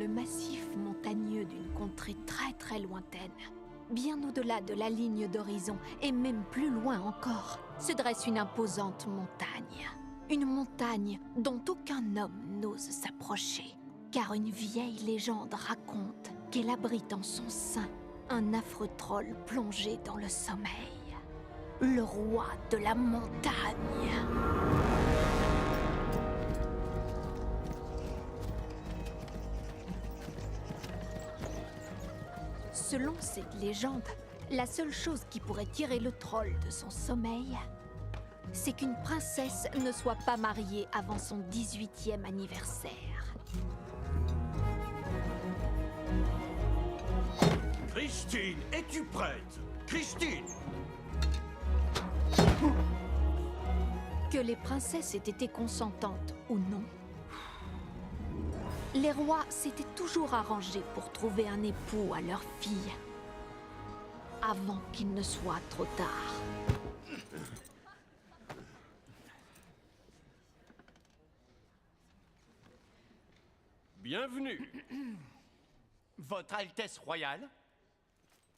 le massif montagneux d'une contrée très lointaine. Bien au-delà de la ligne d'horizon, et même plus loin encore, se dresse une imposante montagne. Une montagne dont aucun homme n'ose s'approcher, car une vieille légende raconte qu'elle abrite en son sein un affreux troll plongé dans le sommeil. Le roi de la montagne. Selon cette légende, la seule chose qui pourrait tirer le troll de son sommeil, c'est qu'une princesse ne soit pas mariée avant son 18e anniversaire. Christine, es-tu prête? Christine! Que les princesses aient été consentantes ou non, les rois s'étaient toujours arrangés pour trouver un époux à leur fille, avant qu'il ne soit trop tard. Bienvenue. Votre Altesse royale,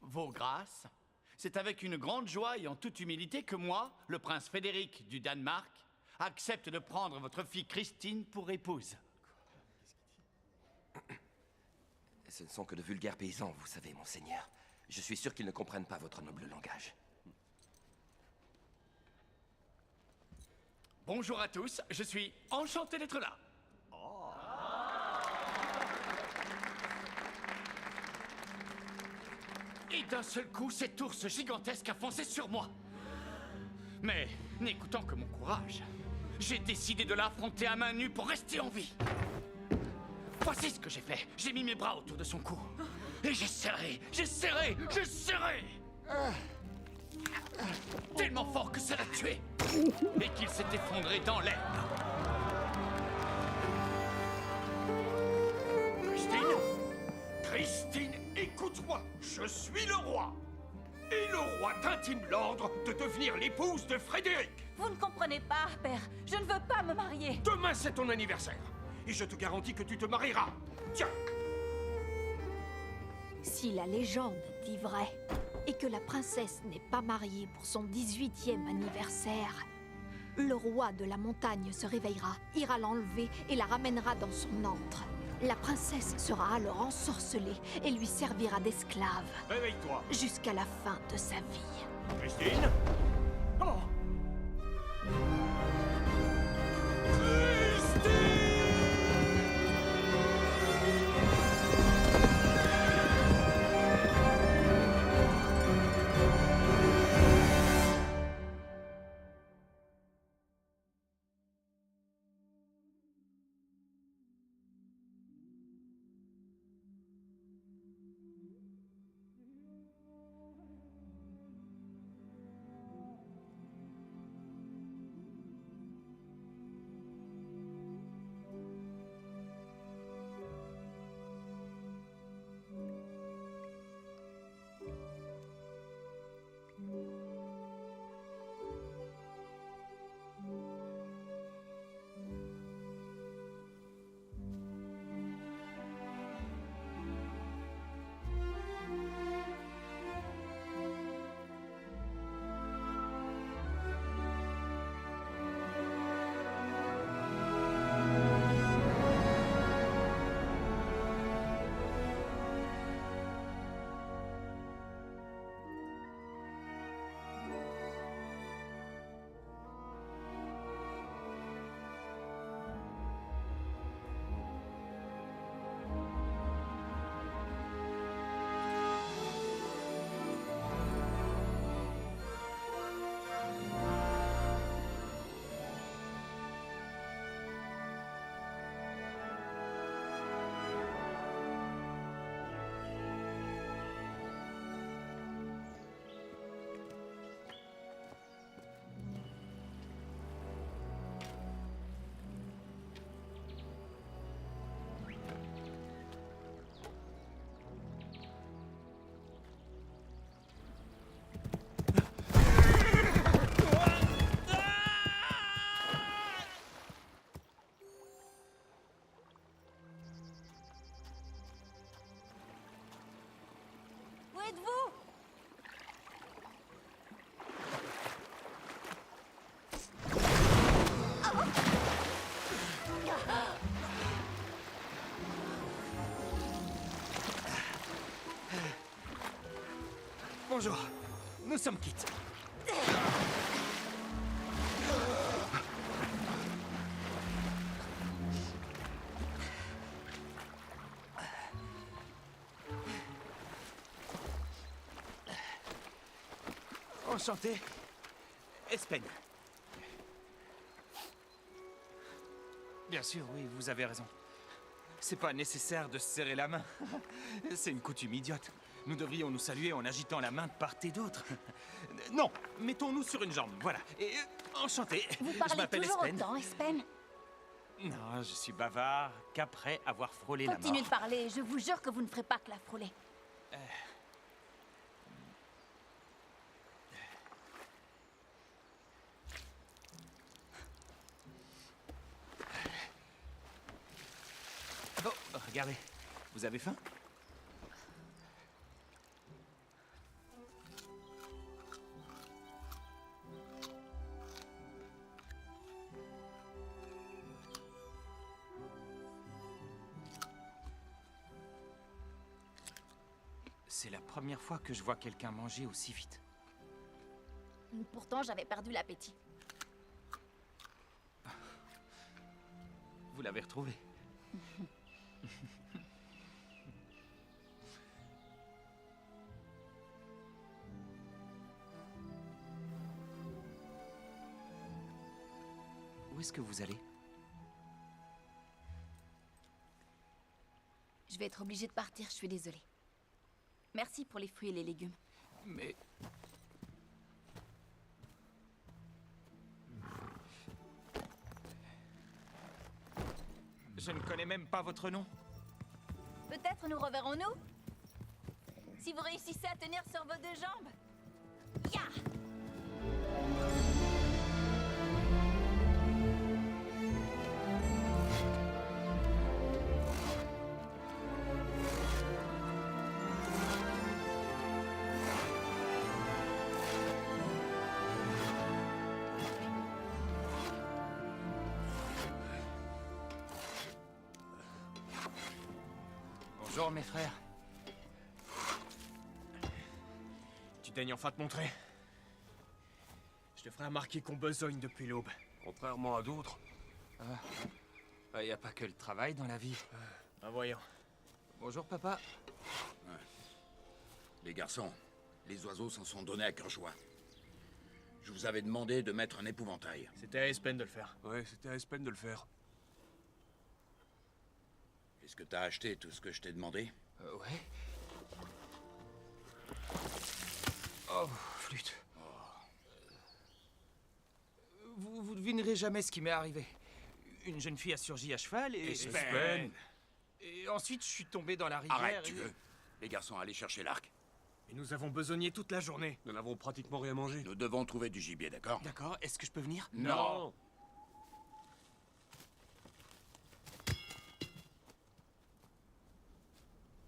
vos grâces, c'est avec une grande joie et en toute humilité que moi, le prince Frédéric du Danemark, accepte de prendre votre fille Christine pour épouse. Ce ne sont que de vulgaires paysans, vous savez, monseigneur. Je suis sûr qu'ils ne comprennent pas votre noble langage. Bonjour à tous, je suis enchanté d'être là. Et d'un seul coup, cet ours gigantesque a foncé sur moi. Mais, n'écoutant que mon courage, j'ai décidé de l'affronter à main nue pour rester en vie. Voici ce que j'ai fait. J'ai mis mes bras autour de son cou. Et j'ai serré, j'ai serré, j'ai serré. Tellement fort que ça l'a tué. Et qu'il s'est effondré dans l'herbe. Christine? Christine, écoute-moi, je suis le roi. Et le roi t'intime l'ordre de devenir l'épouse de Frédéric. Vous ne comprenez pas, père. Je ne veux pas me marier. Demain, c'est ton anniversaire. Et je te garantis que tu te marieras. Tiens. Si la légende dit vrai, et que la princesse n'est pas mariée pour son 18e anniversaire, le roi de la montagne se réveillera, ira l'enlever et la ramènera dans son antre. La princesse sera alors ensorcelée et lui servira d'esclave. Réveille-toi. Jusqu'à la fin de sa vie. Christine? Oh! Bonjour. Nous sommes quittes. Enchanté. Espen. Bien sûr, oui, vous avez raison. C'est pas nécessaire de se serrer la main. C'est une coutume idiote. Nous devrions nous saluer en agitant la main de part et d'autre. Non, mettons-nous sur une jambe, voilà. Et enchanté. Vous Je parlez m'appelle toujours Espen. autant, Espen. Non, je suis bavard qu'après avoir frôlé la mort. Continuez de parler, je vous jure que vous ne ferez pas que la frôler. Oh, regardez. Vous avez faim? C'est la première fois que je vois quelqu'un manger aussi vite. Pourtant, j'avais perdu l'appétit. Vous l'avez retrouvé. Où est-ce que vous allez? Je vais être obligée de partir, je suis désolée. Merci pour les fruits et les légumes. Mais... Je ne connais même pas votre nom. Peut-être nous reverrons-nous? Si vous réussissez à tenir sur vos deux jambes. Ya! Bonjour mes frères. Tu daignes enfin te montrer? Je te ferai remarquer qu'on besogne depuis l'aube. Contrairement à d'autres. Il n'y a pas que le travail dans la vie. Voyons. Bonjour papa. Les garçons, les oiseaux s'en sont donnés à cœur joie. Je vous avais demandé de mettre un épouvantail. C'était à Espen de le faire. Ouais, c'était à Espen de le faire. Est-ce que t'as acheté tout ce que je t'ai demandé? Ouais. Oh, flûte. Vous devinerez jamais ce qui m'est arrivé. Une jeune fille a surgi à cheval et... Espen. Et ensuite, je suis tombé dans la rivière. Arrête, tu veux. Les garçons, allez chercher l'arc. Et nous avons besogné toute la journée. Nous n'avons pratiquement rien mangé. Nous devons trouver du gibier, d'accord? D'accord, est-ce que je peux venir? Non.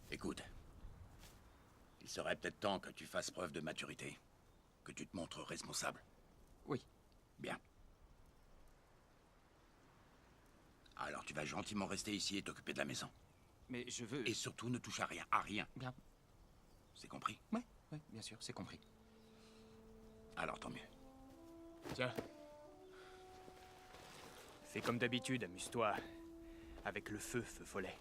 Écoute, il serait peut-être temps que tu fasses preuve de maturité, que tu te montres responsable. Oui. Bien. Alors tu vas gentiment rester ici et t'occuper de la maison. Mais je veux... Et surtout ne touche à rien, à rien. Bien. C'est compris? Ouais, bien sûr, c'est compris. Alors tant mieux. Tiens. Fais comme d'habitude, amuse-toi. Avec le feu, feu follet.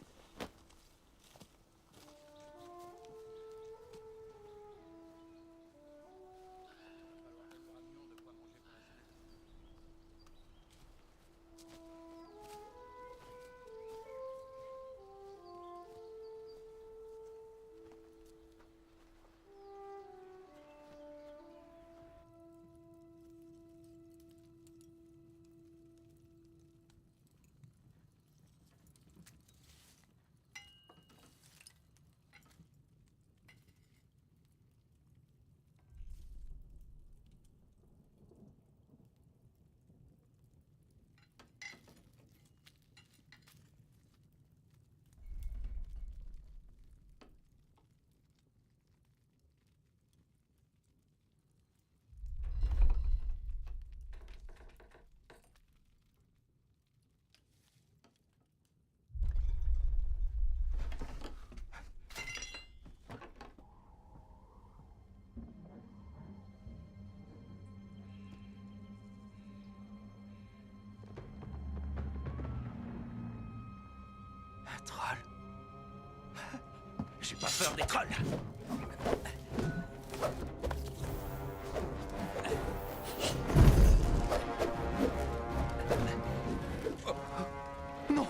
troll? J'ai pas peur des trolls. Non.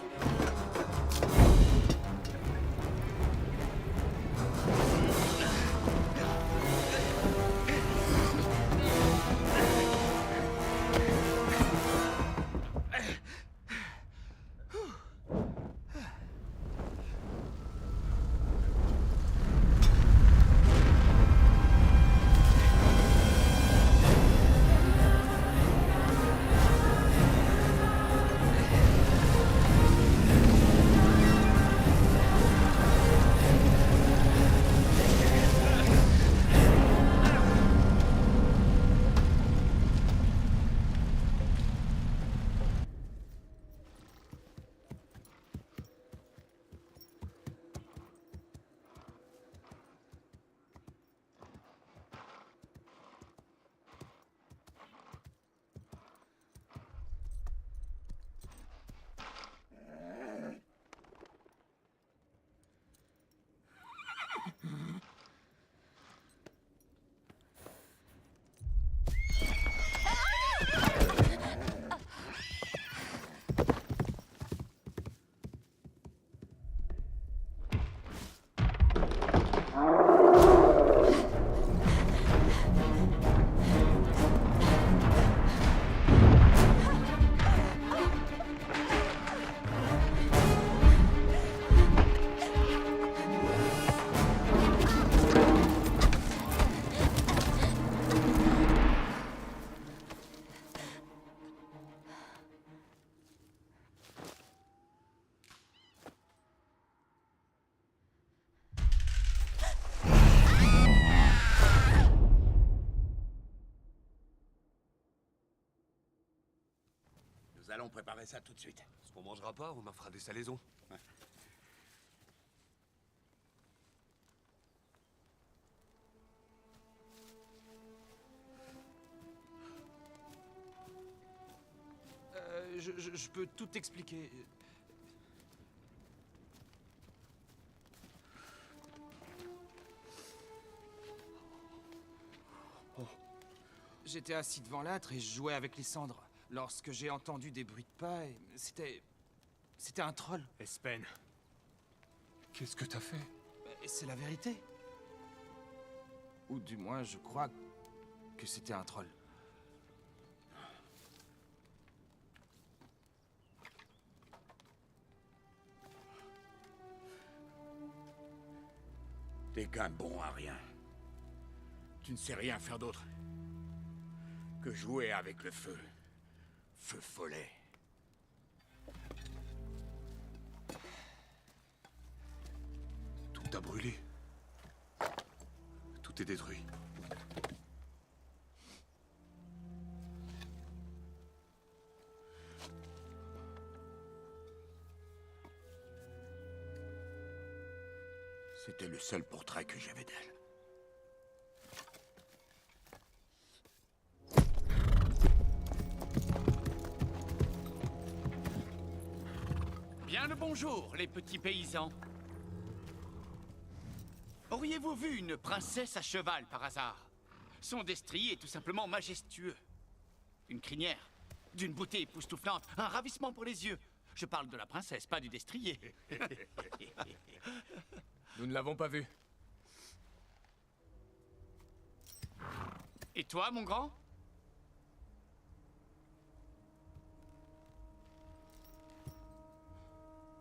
Nous allons préparer ça tout de suite. Ce qu'on mangera pas, on en fera des salaisons. Je peux tout expliquer. J'étais assis devant l'âtre et je jouais avec les cendres. Lorsque j'ai entendu des bruits de pas, et c'était un troll. Espen, qu'est-ce que t'as fait? Et c'est la vérité. Ou du moins, je crois que c'était un troll. T'es qu'un bon à rien. Tu ne sais rien faire d'autre que jouer avec le feu. Feu follet. Tout a brûlé. Tout est détruit. C'était le seul portrait que j'avais d'elle. Bien le bonjour, les petits paysans. Auriez-vous vu une princesse à cheval, par hasard? Son destrier est tout simplement majestueux. Une crinière, d'une beauté époustouflante, un ravissement pour les yeux. Je parle de la princesse, pas du destrier. Nous ne l'avons pas vu. Et toi, mon grand?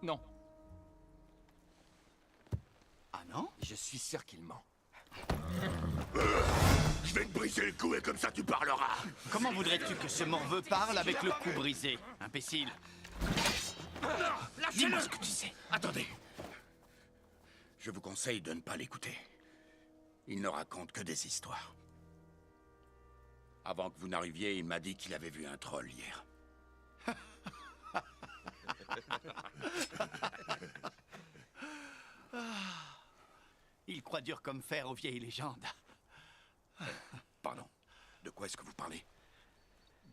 Non. Ah non? Je suis sûr qu'il ment. Je vais te briser le cou et comme ça tu parleras. Comment voudrais-tu que ce morveux parle avec le cou brisé, imbécile? Dis-moi ce que tu sais. Attendez. Je vous conseille de ne pas l'écouter. Il ne raconte que des histoires. Avant que vous n'arriviez, il m'a dit qu'il avait vu un troll hier. Il croit dur comme fer aux vieilles légendes. Pardon. De quoi est-ce que vous parlez?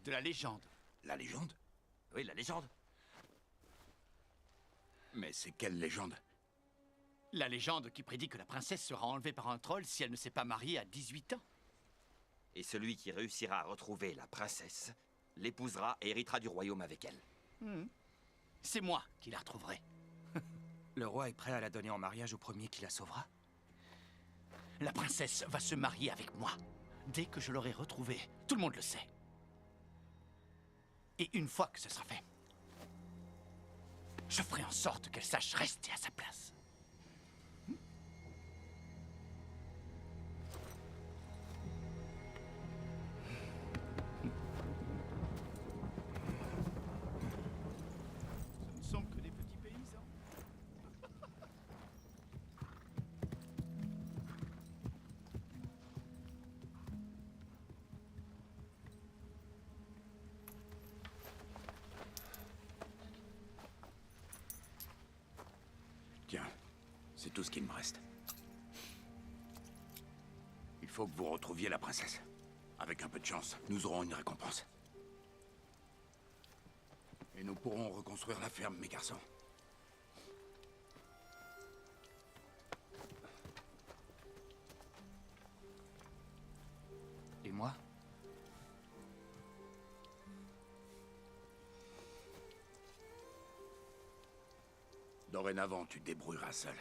De la légende. La légende? Oui, la légende. Mais c'est quelle légende? La légende qui prédit que la princesse sera enlevée par un troll si elle ne s'est pas mariée à 18 ans. Et celui qui réussira à retrouver la princesse l'épousera et héritera du royaume avec elle. C'est moi qui la retrouverai. Le roi est prêt à la donner en mariage au premier qui la sauvera? La princesse va se marier avec moi. Dès que je l'aurai retrouvée, tout le monde le sait. Et une fois que ce sera fait, je ferai en sorte qu'elle sache rester à sa place. Ce ne sont que des petits paysans. Tiens, c'est tout ce qu'il me reste. Il faut que vous retrouviez la princesse. Avec un peu de chance, nous aurons une récompense. Et nous pourrons reconstruire la ferme, mes garçons. Et moi? Dorénavant, tu te débrouilleras seul.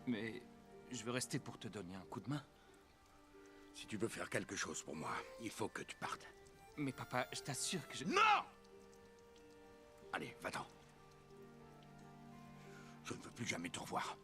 Mais je veux rester pour te donner un coup de main. Si tu veux faire quelque chose pour moi, il faut que tu partes. Mais papa, je t'assure que je... Non! Allez, va-t'en. Je ne veux plus jamais te revoir.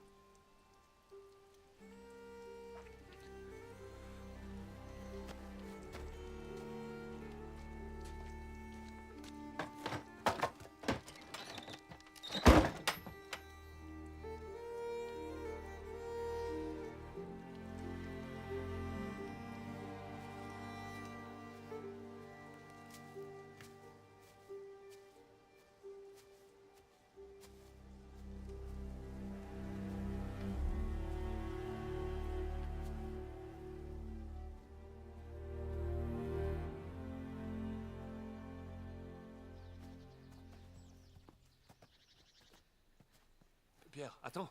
Pierre, attends.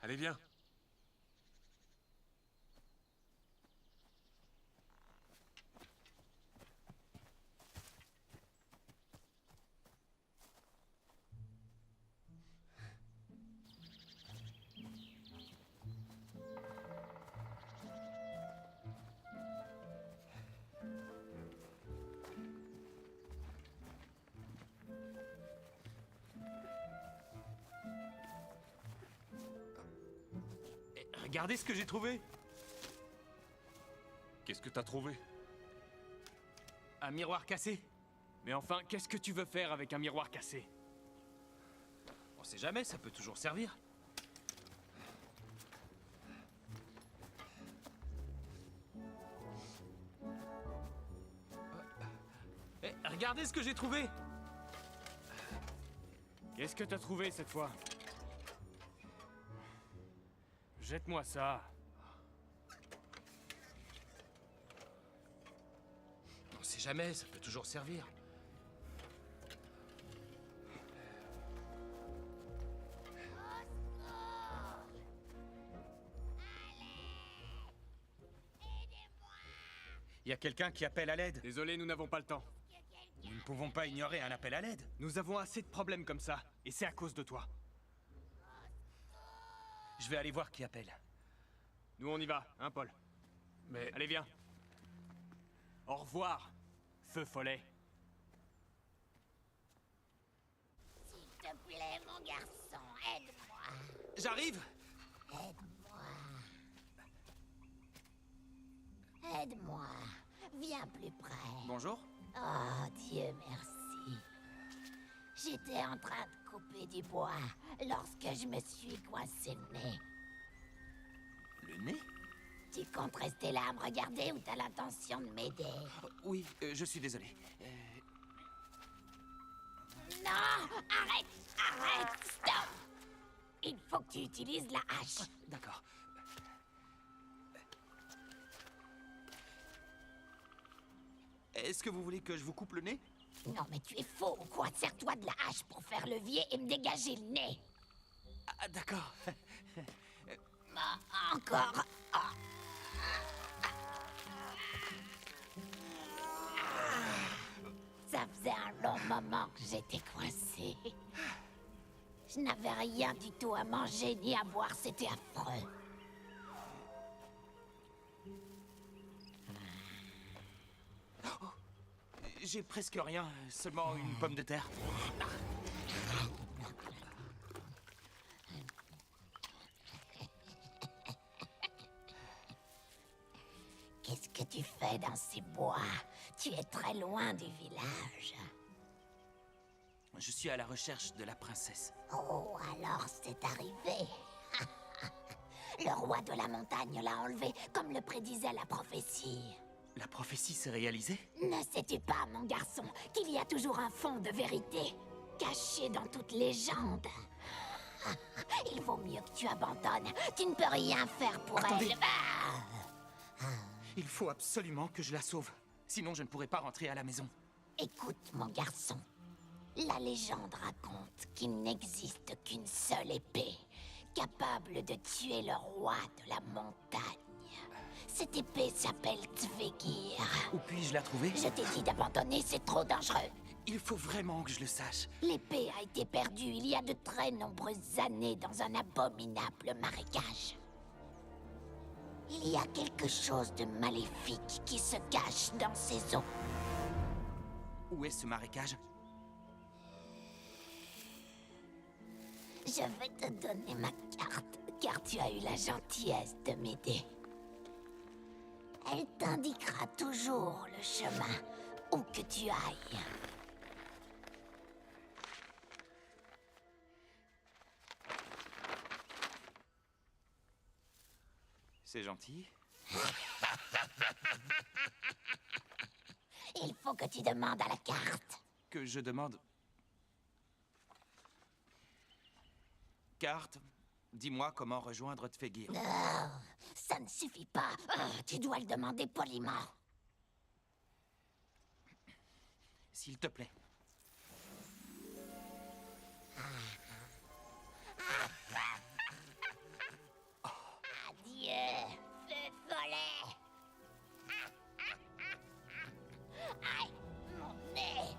Allez, viens. Regardez ce que j'ai trouvé! Qu'est-ce que t'as trouvé? Un miroir cassé. Mais enfin, qu'est-ce que tu veux faire avec un miroir cassé? On sait jamais, ça peut toujours servir. Regardez ce que j'ai trouvé! Qu'est-ce que t'as trouvé cette fois? Jette-moi ça. On sait jamais, ça peut toujours servir. Il y a quelqu'un qui appelle à l'aide. Désolé, nous n'avons pas le temps. Nous ne pouvons pas ignorer un appel à l'aide. Nous avons assez de problèmes comme ça, et c'est à cause de toi. Je vais aller voir qui appelle. Nous on y va, hein Paul? Mais... Allez, viens. Au revoir, Feu Follet. S'il te plaît, mon garçon, aide-moi. J'arrive! Aide-moi. Aide-moi. Viens plus près. Bonjour. Oh, Dieu merci. J'étais en train de couper du bois lorsque je me suis coincé le nez. Le nez? Tu comptes rester là à me regarder ou t'as l'intention de m'aider? Oui, je suis désolé. Non! Arrête! Arrête! Stop! Il faut que tu utilises la hache. D'accord. Est-ce que vous voulez que je vous coupe le nez? Non, mais tu es faux ou quoi? Sers-toi de la hache pour faire levier et me dégager le nez. Ah, d'accord. Encore. Ah. Ça faisait un long moment que j'étais coincée. Je n'avais rien du tout à manger ni à boire, c'était affreux. J'ai presque rien, seulement une pomme de terre. Qu'est-ce que tu fais dans ces bois? Tu es très loin du village. Je suis à la recherche de la princesse. Oh, alors c'est arrivé. Le roi de la montagne l'a enlevé, comme le prédisait la prophétie. La prophétie s'est réalisée? Ne sais-tu pas, mon garçon, qu'il y a toujours un fond de vérité, caché dans toute légende? Il vaut mieux que tu abandonnes. Tu ne peux rien faire pour Attendez. elle. Il faut absolument que je la sauve. Sinon, je ne pourrai pas rentrer à la maison. Écoute, mon garçon. La légende raconte qu'il n'existe qu'une seule épée, capable de tuer le roi de la montagne. Cette épée s'appelle Tvegir. Où puis-je la trouver? Je t'ai dit d'abandonner, c'est trop dangereux. Il faut vraiment que je le sache. L'épée a été perdue il y a de très nombreuses années dans un abominable marécage. Il y a quelque chose de maléfique qui se cache dans ces eaux. Où est ce marécage? Je vais te donner ma carte, car tu as eu la gentillesse de m'aider. Elle t'indiquera toujours le chemin, où que tu ailles. C'est gentil. Il faut que tu demandes à la carte. Que je demande... Carte, dis-moi comment rejoindre Tvegir. Non, ça ne suffit pas. Tu dois le demander poliment. S'il te plaît. Adieu, feu follet. Aïe, mon nez.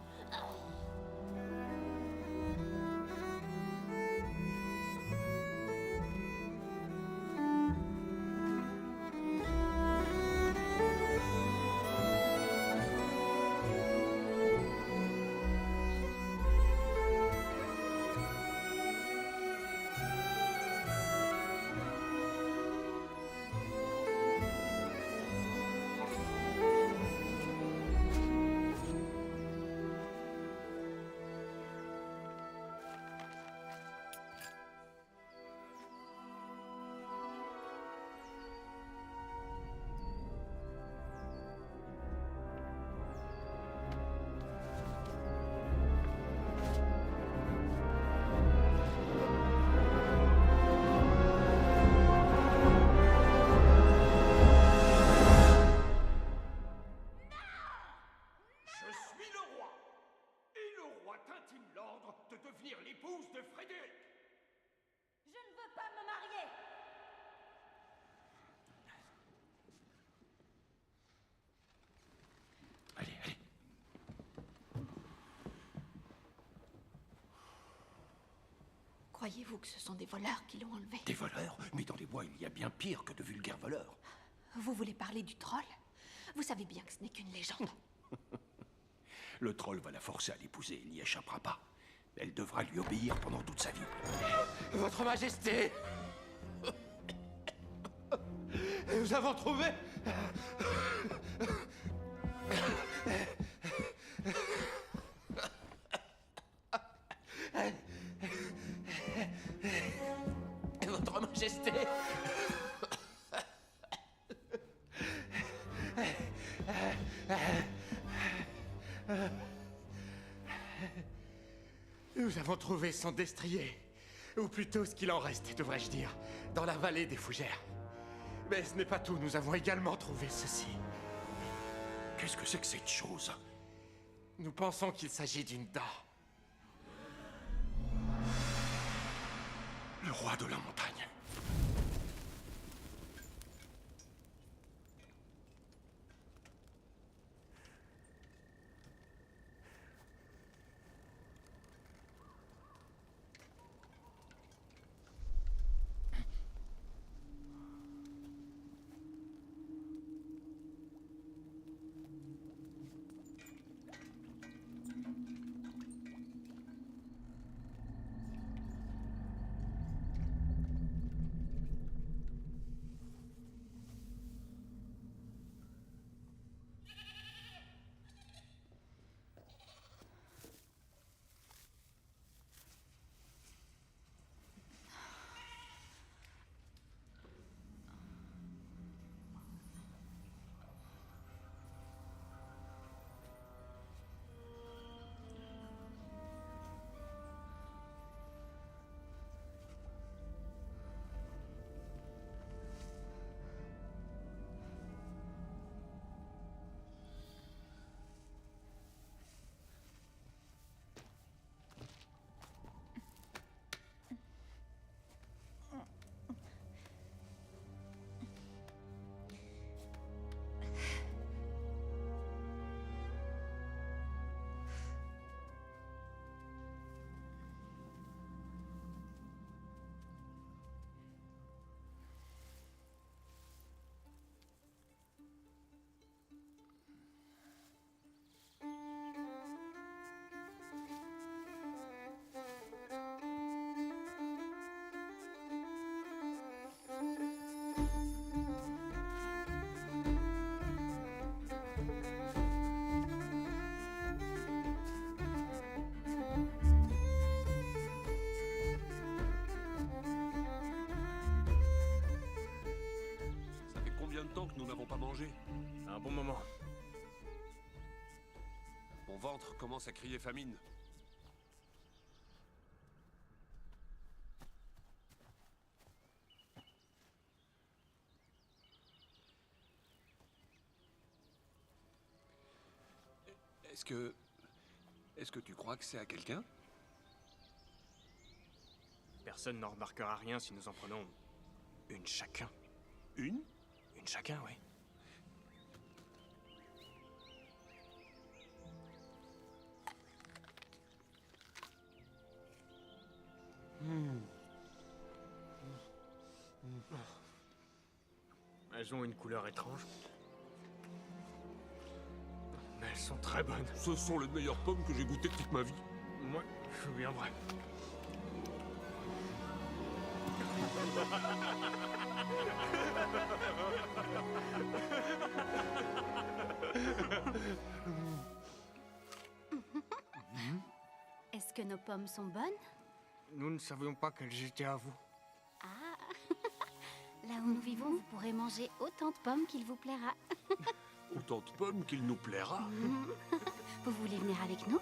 Je suis le roi. Et le roi t'intime l'ordre de devenir l'épouse de Frédéric. Je ne veux pas me marier. Allez, allez. Croyez-vous que ce sont des voleurs qui l'ont enlevé? Des voleurs? Mais dans les bois, il y a bien pire que de vulgaires voleurs. Vous voulez parler du troll? Vous savez bien que ce n'est qu'une légende. Le troll va la forcer à l'épouser, il n'y échappera pas. Elle devra lui obéir pendant toute sa vie. Votre Majesté! Nous avons trouvé... Votre Majesté! Nous avons trouvé son destrier. Ou plutôt ce qu'il en reste, devrais-je dire, dans la vallée des Fougères. Mais ce n'est pas tout, nous avons également trouvé ceci. Qu'est-ce que c'est que cette chose? Nous pensons qu'il s'agit d'une dent. Le roi de la montagne. Ça fait combien de temps que nous n'avons pas mangé? Un bon moment. Mon ventre commence à crier famine. Est-ce que tu crois que c'est à quelqu'un? Personne n'en remarquera rien si nous en prenons une chacun. Une? Une chacun, oui. Elles ont une couleur étrange. Mais elles sont très bonnes. Ce sont les meilleures pommes que j'ai goûtées de toute ma vie. Moi, je suis bien vrai. Est-ce que nos pommes sont bonnes? Nous ne savions pas qu'elles étaient à vous. Ah. Là où nous vivons, vous pourrez manger autant de pommes qu'il vous plaira. Autant de pommes qu'il nous plaira. Vous voulez venir avec nous?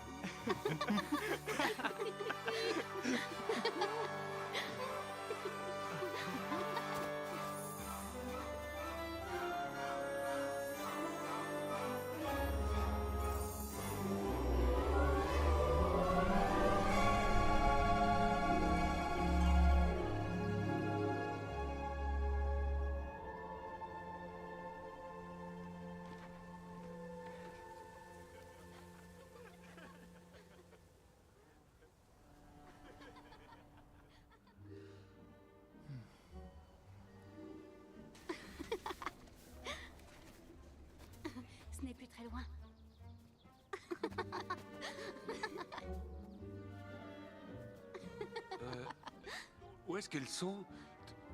Ce n'est plus très loin. Où est-ce qu'elles sont?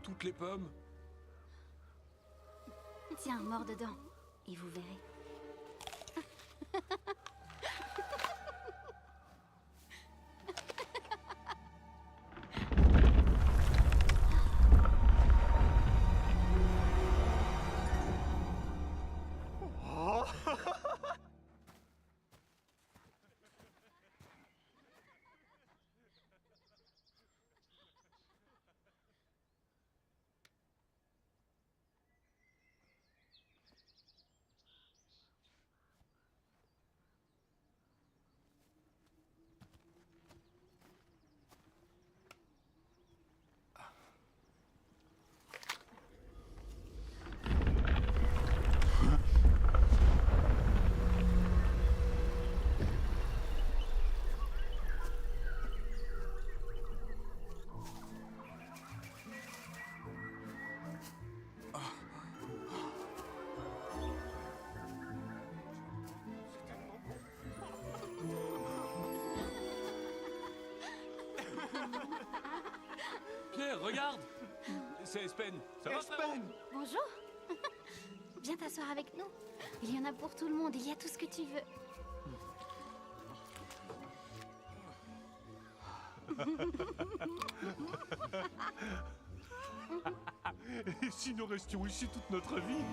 Toutes les pommes? Tiens, mors dedans, et vous verrez. regarde. C'est Espen. Ça va, frérot? Bonjour. Viens t'asseoir avec nous. Il y en a pour tout le monde, il y a tout ce que tu veux. Et si nous restions ici toute notre vie?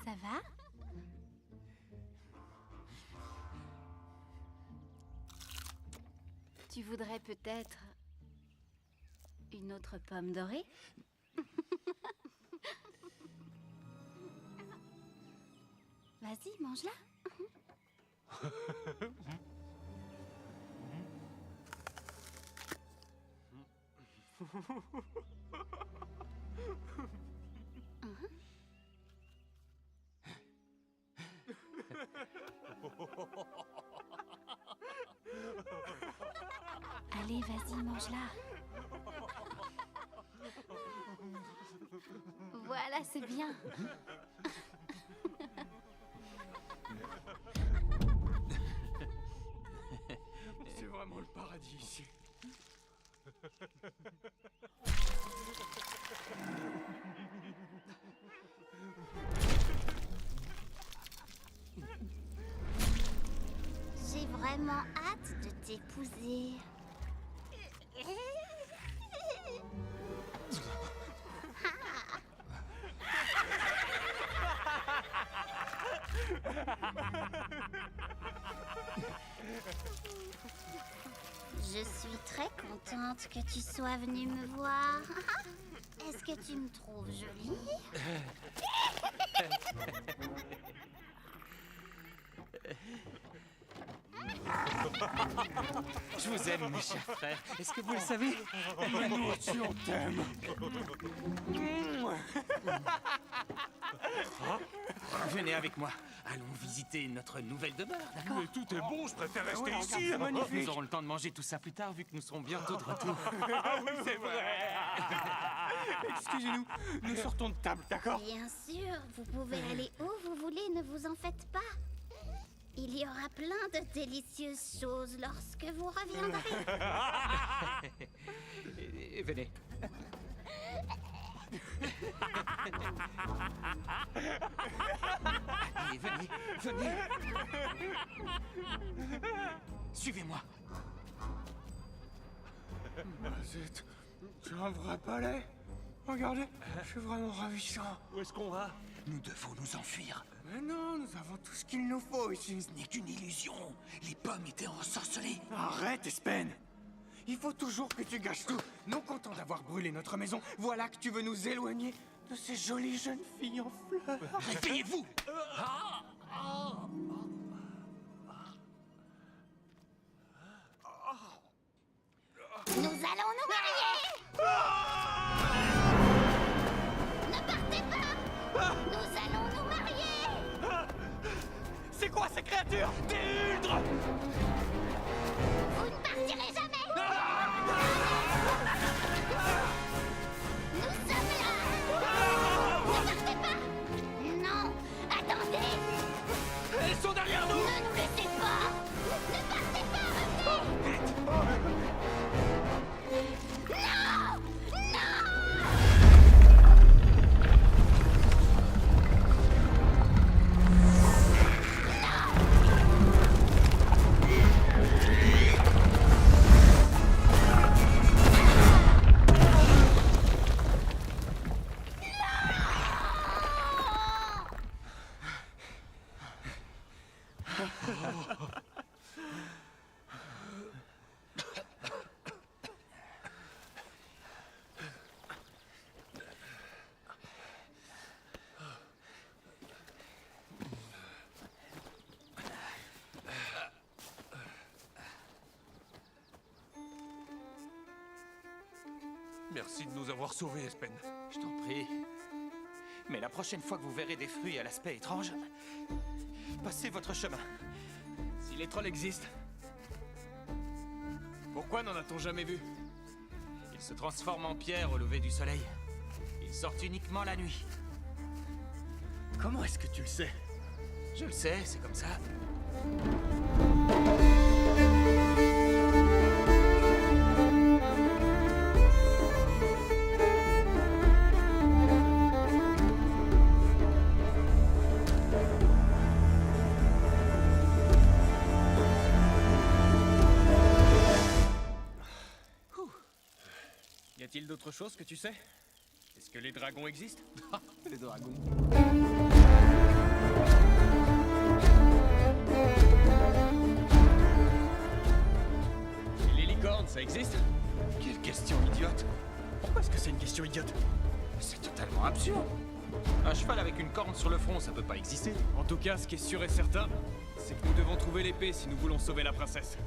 Ça va? Tu voudrais peut-être une autre pomme dorée? Vas-y, mange-la. Allez, vas-y, mange-la. Voilà, c'est bien. C'est vraiment le paradis ici. J'ai vraiment hâte de t'épouser. Je suis très contente que tu sois venue me voir. Est-ce que tu me trouves jolie? Je vous aime, mes chers frères. Est-ce que vous le savez? Nous aussi, on t'aime. Venez avec moi. Allons visiter notre nouvelle demeure, d'accord? Mais tout est bon, je préfère rester Ouais, ici. c'est magnifique. Nous aurons le temps de manger tout ça plus tard, vu que nous serons bientôt de retour. Ah oui, c'est vrai. Excusez-nous, nous sortons de table, d'accord? Bien sûr, vous pouvez aller où vous voulez, ne vous en faites pas. Il y aura plein de délicieuses choses lorsque vous reviendrez. Venez. Allez, venez, venez. Suivez-moi. Zut, c'est un vrai palais. Regardez, je suis vraiment ravissant. Où est-ce qu'on va? Nous devons nous enfuir. Mais non, nous avons tout ce qu'il nous faut ici. Ce n'est qu'une illusion. Les pommes étaient ensorcelées. Arrête, Espen. Il faut toujours que tu gâches tout. Non content d'avoir brûlé notre maison, voilà que tu veux nous éloigner de ces jolies jeunes filles en fleurs. Réveillez-vous! Nous allons nous marier! Ne partez pas! Nous allons nous marier! C'est quoi ces créatures? Des huldres! Vous ne partirez jamais! Nous sommes là! Ne partez pas! Non! Attendez! Elles sont derrière nous! Ne nous laissez pas! Ne partez pas! Revenez! Non! Non! Merci de nous avoir sauvés, Espen. Je t'en prie. Mais la prochaine fois que vous verrez des fruits à l'aspect étrange, passez votre chemin. Si les trolls existent, pourquoi n'en a-t-on jamais vu? Ils se transforment en pierre au lever du soleil. Ils sortent uniquement la nuit. Comment est-ce que tu le sais? Je le sais, c'est comme ça. Y a-t-il d'autres choses que tu sais? Est-ce que les dragons existent? Les dragons. Et les licornes, ça existe? Quelle question idiote! Pourquoi est-ce que c'est une question idiote? C'est totalement absurde! Un cheval avec une corne sur le front, ça peut pas exister. En tout cas, ce qui est sûr et certain, c'est que nous devons trouver l'épée si nous voulons sauver la princesse.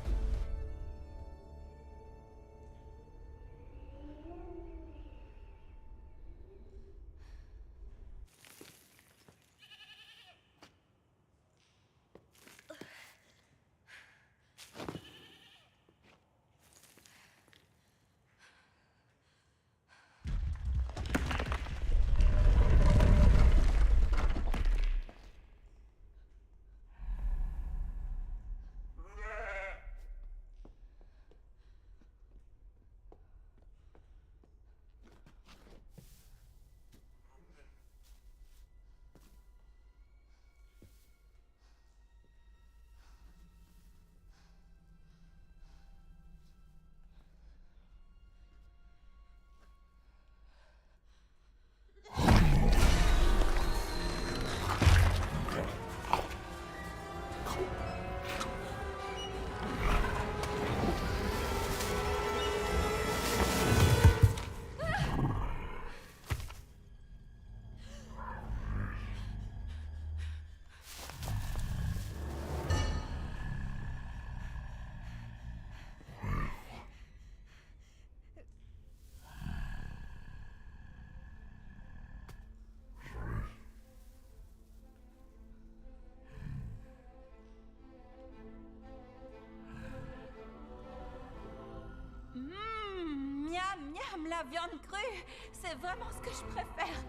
Miam, miam, la viande crue, c'est vraiment ce que je préfère.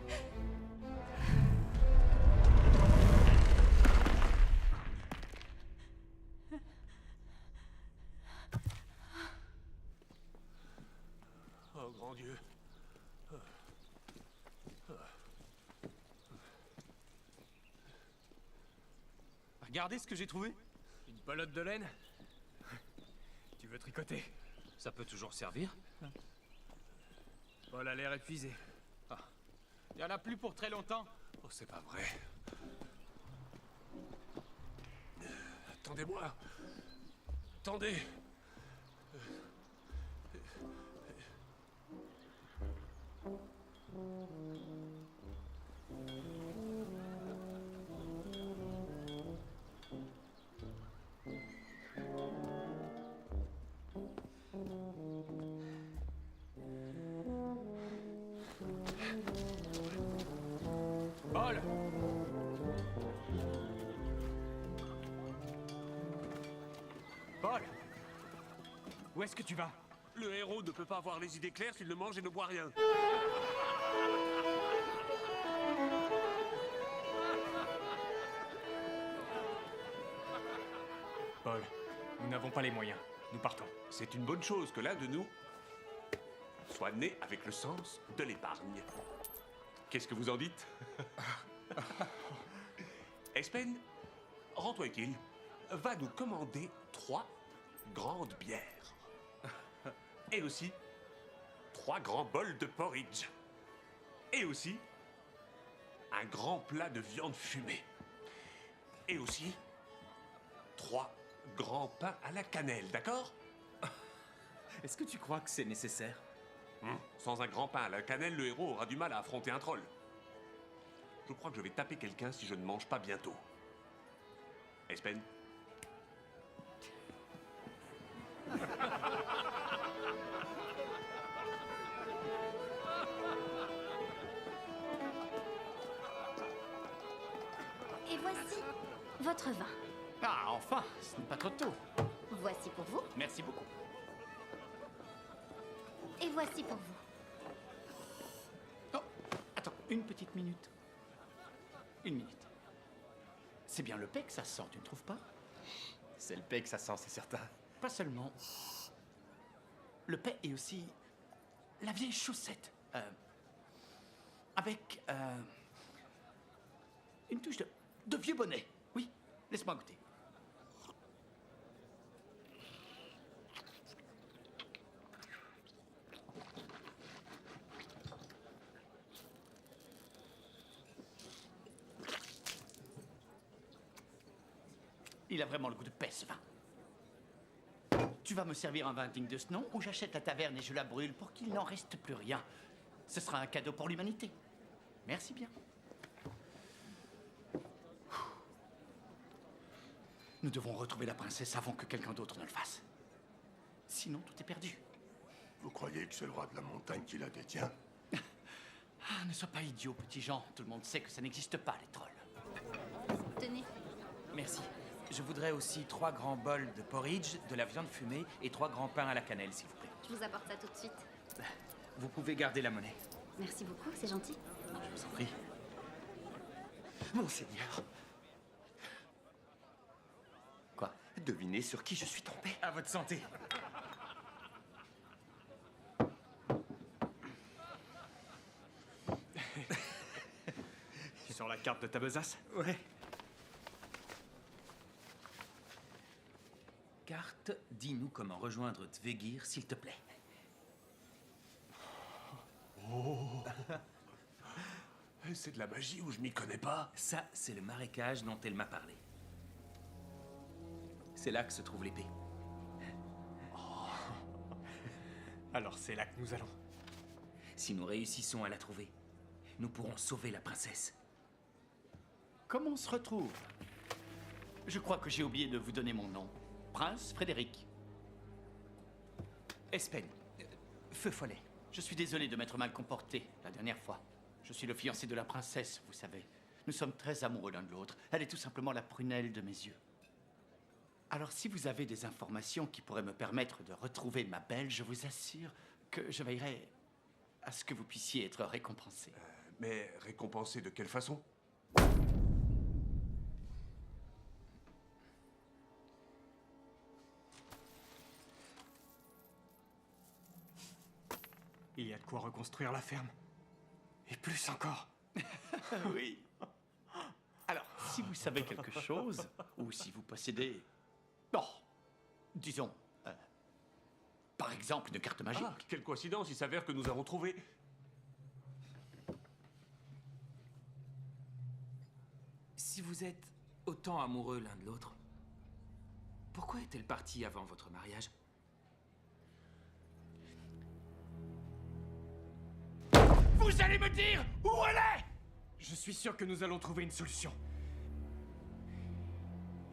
Oh, grand Dieu. Regardez ce que j'ai trouvé. Une pelote de laine. Tu veux tricoter? Ça peut toujours servir. Paul a l'air épuisé. Ah. Il y en a plus pour très longtemps. Oh, c'est pas vrai. Attendez-moi. Attendez. Paul! Paul! Où est-ce que tu vas? Le héros ne peut pas avoir les idées claires s'il ne mange et ne boit rien. Paul, nous n'avons pas les moyens. Nous partons. C'est une bonne chose que l'un de nous soit né avec le sens de l'épargne. Qu'est-ce que vous en dites? Espen, rends-toi utile, va nous commander 3 grandes bières. Et aussi 3 grands bols de porridge. Et aussi un grand plat de viande fumée. Et aussi 3 grands pains à la cannelle, d'accord? Est-ce que tu crois que c'est nécessaire? Sans un grand pain à la cannelle, le héros aura du mal à affronter un troll. Je crois que je vais taper quelqu'un si je ne mange pas bientôt. Espen? Et voici votre vin. Ah, enfin, ce n'est pas trop tôt. Voici pour vous. Merci beaucoup. Et voici pour vous. Oh, attends, une petite minute. Une minute. C'est bien le paix que ça sent, tu ne trouves pas? C'est le paix que ça sent, c'est certain. Pas seulement. Le paix est aussi la vieille chaussette. Avec une touche de vieux bonnet. Oui, laisse-moi goûter. Il a vraiment le goût de paix, ce vin. Tu vas me servir un vin digne de ce nom, ou j'achète la taverne et je la brûle pour qu'il n'en reste plus rien. Ce sera un cadeau pour l'humanité. Merci bien. Nous devons retrouver la princesse avant que quelqu'un d'autre ne le fasse. Sinon, tout est perdu. Vous croyez que c'est le roi de la montagne qui la détient? Ah, ne sois pas idiot, petit Jean. Tout le monde sait que ça n'existe pas, les trolls. Tenez. Merci. Je voudrais aussi 3 grands bols de porridge, de la viande fumée et 3 grands pains à la cannelle, s'il vous plaît. Je vous apporte ça tout de suite. Vous pouvez garder la monnaie. Merci beaucoup, c'est gentil. Je vous en prie. Monseigneur, Quoi? devinez sur qui je suis tombé. À votre santé. Sur la carte de ta besace? Ouais. Carte, dis-nous comment rejoindre Tvegir, s'il te plaît. C'est de la magie ou je m'y connais pas? Ça, c'est le marécage dont elle m'a parlé. C'est là que se trouve l'épée. Alors c'est là que nous allons. Si nous réussissons à la trouver, nous pourrons sauver la princesse. Comment on se retrouve? Je crois que j'ai oublié de vous donner mon nom. Prince Frédéric. Espen, Feu Follet. Je suis désolé de m'être mal comporté la dernière fois. Je suis le fiancé de la princesse, vous savez. Nous sommes très amoureux l'un de l'autre. Elle est tout simplement la prunelle de mes yeux. Alors, si vous avez des informations qui pourraient me permettre de retrouver ma belle, je vous assure que je veillerai à ce que vous puissiez être récompensé. Mais récompensé de quelle façon? Il y a de quoi reconstruire la ferme. Et plus encore. Oui. Alors, si vous savez quelque chose, ou si vous possédez... Bon, disons... par exemple, une carte magique. Ah, quelle coïncidence, il s'avère que nous avons trouvé... Si vous êtes autant amoureux l'un de l'autre, pourquoi est-elle partie avant votre mariage? Vous allez me dire où elle est? Je suis sûr que nous allons trouver une solution.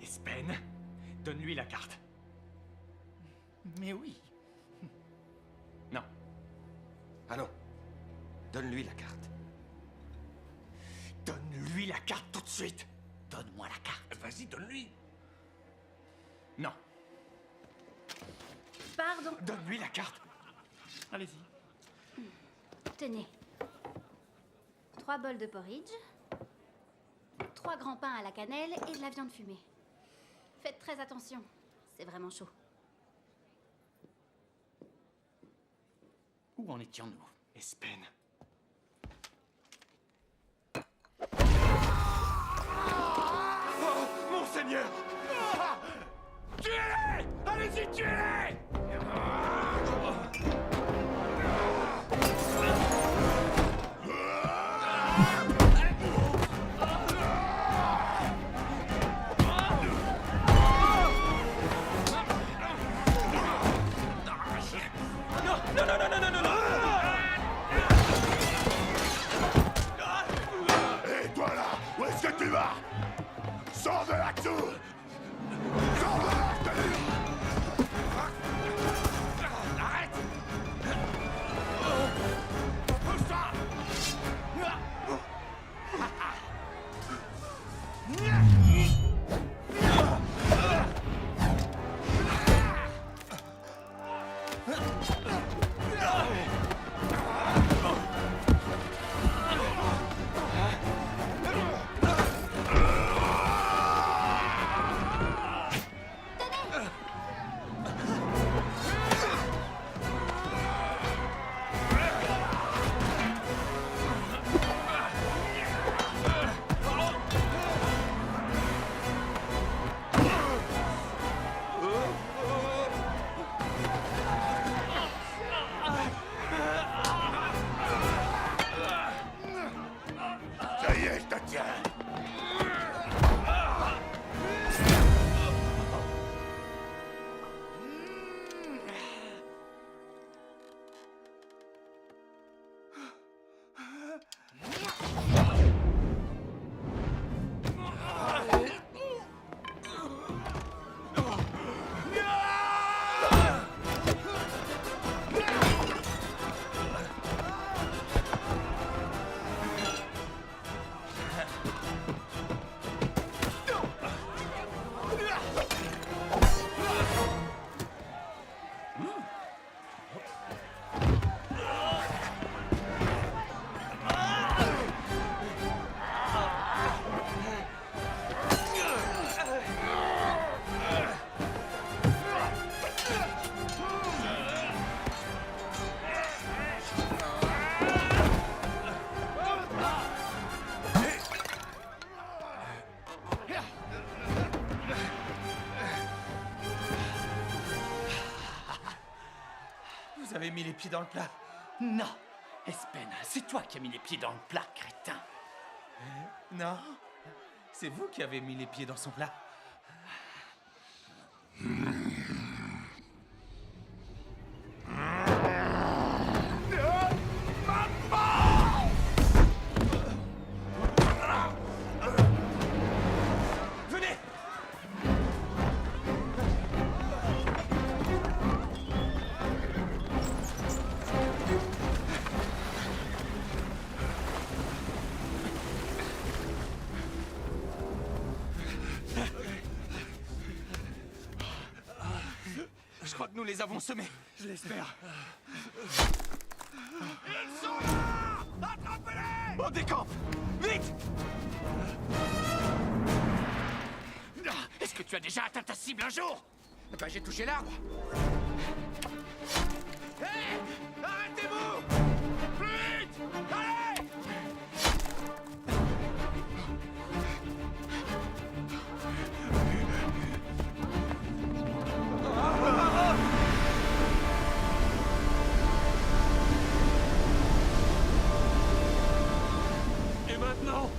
Espen, donne-lui la carte. Mais oui. Non. Ah non. Donne-lui la carte. Donne-lui la carte tout de suite. Donne-moi la carte. Vas-y, donne-lui. Non. Pardon. Donne-lui la carte. Allez-y. Tenez. 3 bols de porridge, 3 grands pains à la cannelle et de la viande fumée. Faites très attention, c'est vraiment chaud. Où en étions-nous? Espen. Oh, Monseigneur! Tuez-les! Allez-y, tuez-les! Et toi là, où est-ce que tu vas? Sors de la tour! Sors de la tour! Arrête! Pousse-toi! mis les pieds dans le plat. Non, Espen, c'est toi qui as mis les pieds dans le plat, crétin. Non, c'est vous qui avez mis les pieds dans son plat. Venez! Je crois que nous les avons semés. Je l'espère. Ils sont là! Attrapez-les! On décampe! Vite! Est-ce que tu as déjà atteint ta cible un jour? Ben, j'ai touché l'arbre. Hé! Arrêtez-vous! Plus vite! Allez! Et maintenant?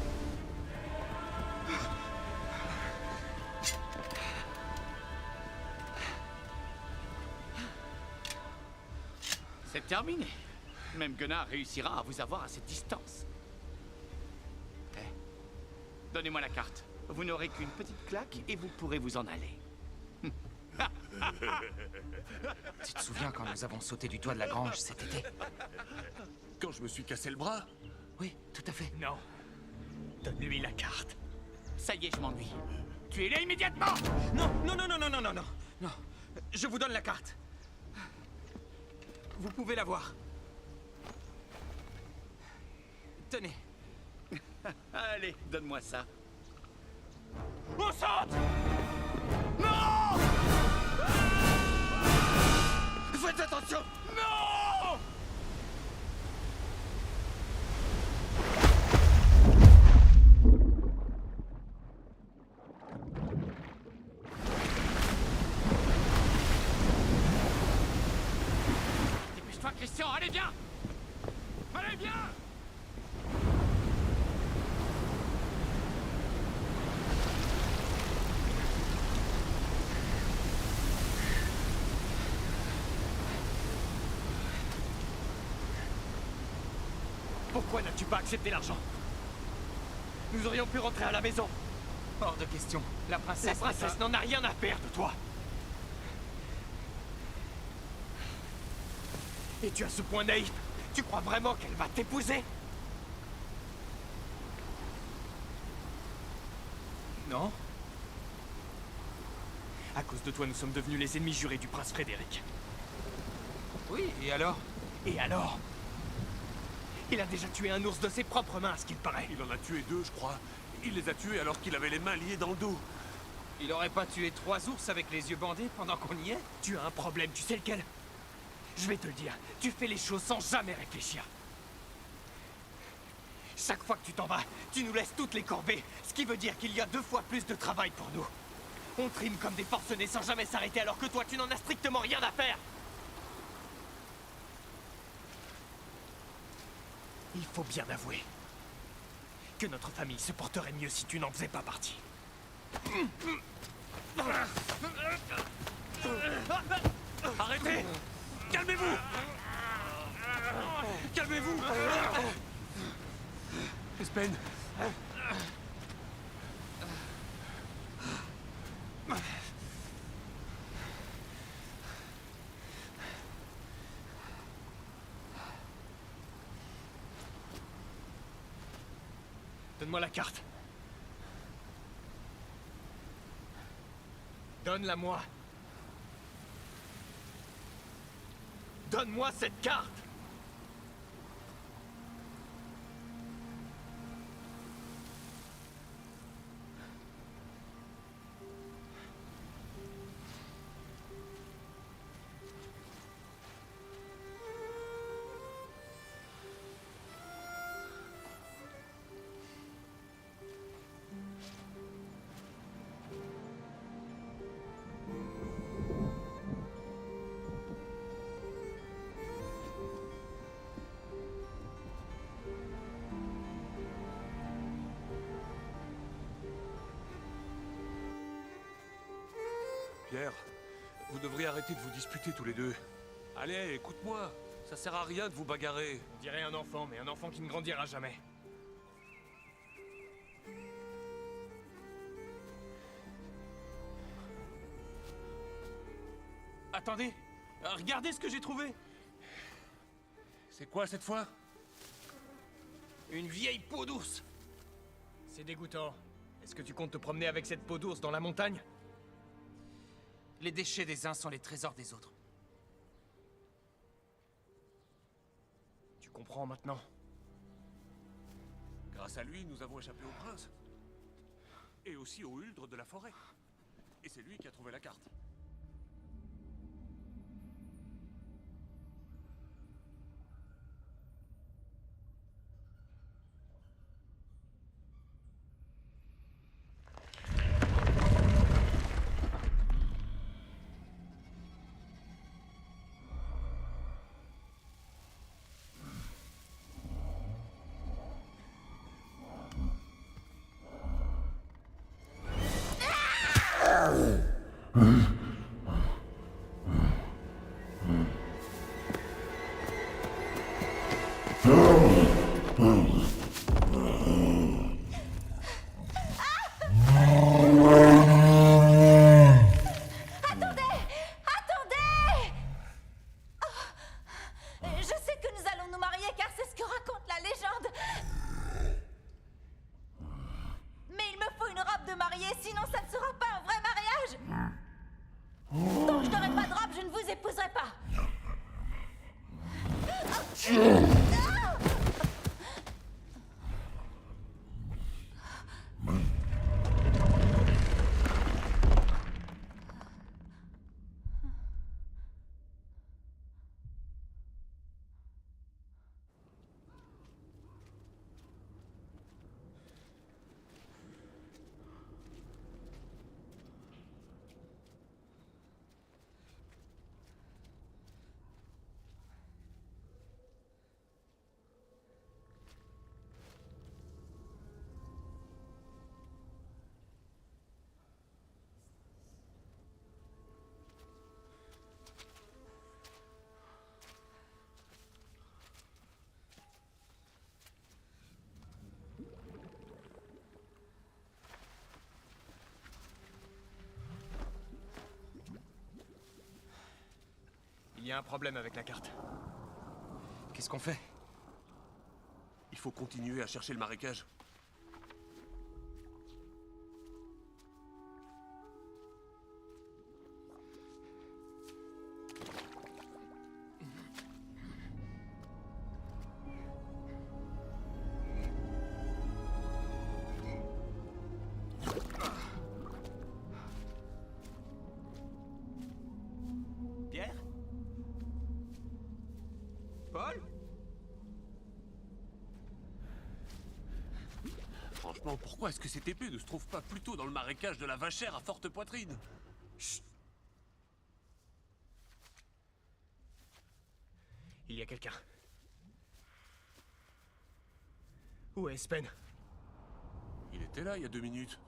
C'est terminé. Même Gunnar réussira à vous avoir à cette distance. Eh, donnez-moi la carte. Vous n'aurez qu'une petite claque et vous pourrez vous en aller. Tu te souviens quand nous avons sauté du toit de la grange cet été? Quand je me suis cassé le bras? Oui, tout à fait. Non. Donne-lui la carte. Ça y est, je m'ennuie. Tuez-les immédiatement! Non, non, non, non, non, non, non, non. Non, je vous donne la carte. Vous pouvez la voir. Tenez. Allez, donne-moi ça. On saute! Non! Faites attention! Non! Dépêche-toi, Christian, allez, viens! Allez, viens! Pourquoi n'as-tu pas accepté l'argent? Nous aurions pu rentrer à la maison. Hors de question. La princesse n'en a rien à faire de toi. Et tu as ce point naïf. Tu crois vraiment qu'elle va t'épouser? Non? À cause de toi, nous sommes devenus les ennemis jurés du prince Frédéric. Oui, et alors? Et alors? Il a déjà tué un ours de ses propres mains, à ce qu'il paraît. Il en a tué 2, je crois. Il les a tués alors qu'il avait les mains liées dans le dos. Il aurait pas tué 3 ours avec les yeux bandés pendant qu'on y est? Tu as un problème, tu sais lequel? Je vais te le dire, tu fais les choses sans jamais réfléchir. Chaque fois que tu t'en vas, tu nous laisses toutes les corvées, ce qui veut dire qu'il y a 2 fois plus de travail pour nous. On trime comme des forcenés sans jamais s'arrêter alors que toi, tu n'en as strictement rien à faire. Il faut bien avouer que notre famille se porterait mieux si tu n'en faisais pas partie. Arrêtez! Calmez-vous! Calmez-vous! Espen! Donne-moi la carte. Donne-la-moi. Donne-moi cette carte. Pierre. Vous devriez arrêter de vous disputer tous les deux. Allez, écoute-moi. Ça sert à rien de vous bagarrer. On dirait un enfant, mais un enfant qui ne grandira jamais. Attendez, regardez ce que j'ai trouvé. C'est quoi cette fois? Une vieille peau d'ours. C'est dégoûtant. Est-ce que tu comptes te promener avec cette peau d'ours dans la montagne? Les déchets des uns sont les trésors des autres. Tu comprends maintenant? Grâce à lui, nous avons échappé au prince. Et aussi au huldre de la forêt. Et c'est lui qui a trouvé la carte. Il y a un problème avec la carte. Qu'est-ce qu'on fait? Il faut continuer à chercher le marécage. Pierre? Paul? Franchement, pourquoi est-ce que cette épée ne se trouve pas plutôt dans le marécage de la Vachère à forte poitrine? Chut. Il y a quelqu'un. Où est Espen? Il était là il y a 2 minutes.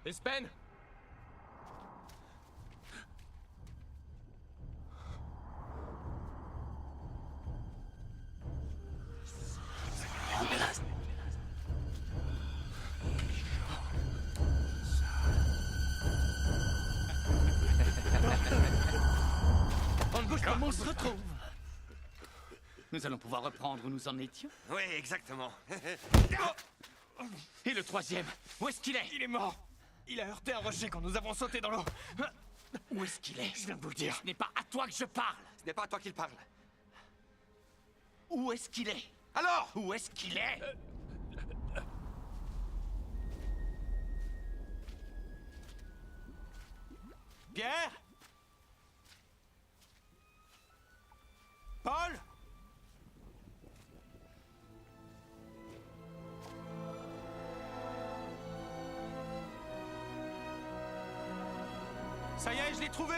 Espen! On ne bouge pas, on se retrouve. Nous allons pouvoir reprendre où nous en étions. Oui, exactement. Et le troisième, où est-ce qu'il est? Il est mort. Il a heurté un rocher quand nous avons sauté dans l'eau. Où est-ce qu'il est? Je viens de vous le dire. Ce n'est pas à toi que je parle. Ce n'est pas à toi qu'il parle. Où est-ce qu'il est? Alors? Où est-ce qu'il est? Pierre? Paul? Ça y est, je l'ai trouvé!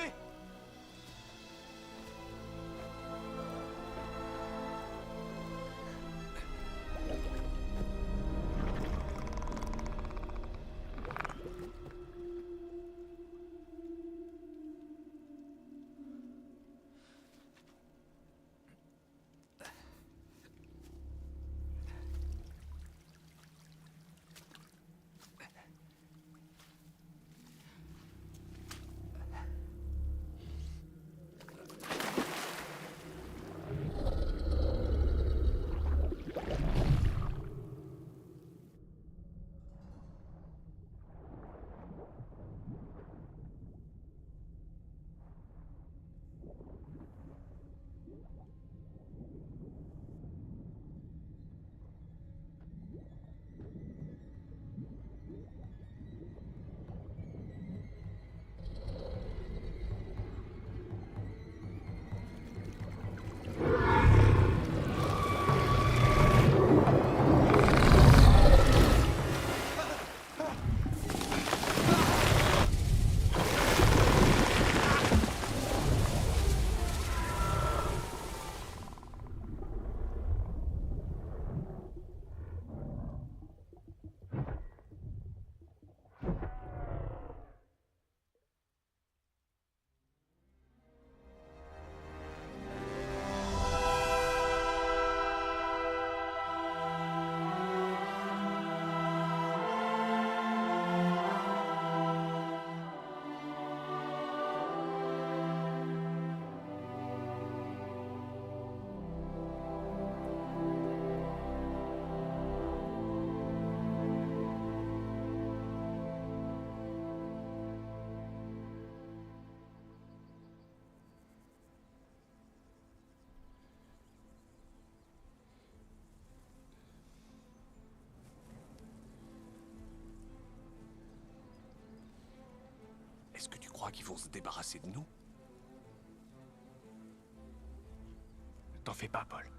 Est-ce que tu crois qu'ils vont se débarrasser de nous? T'en fais pas, Paul.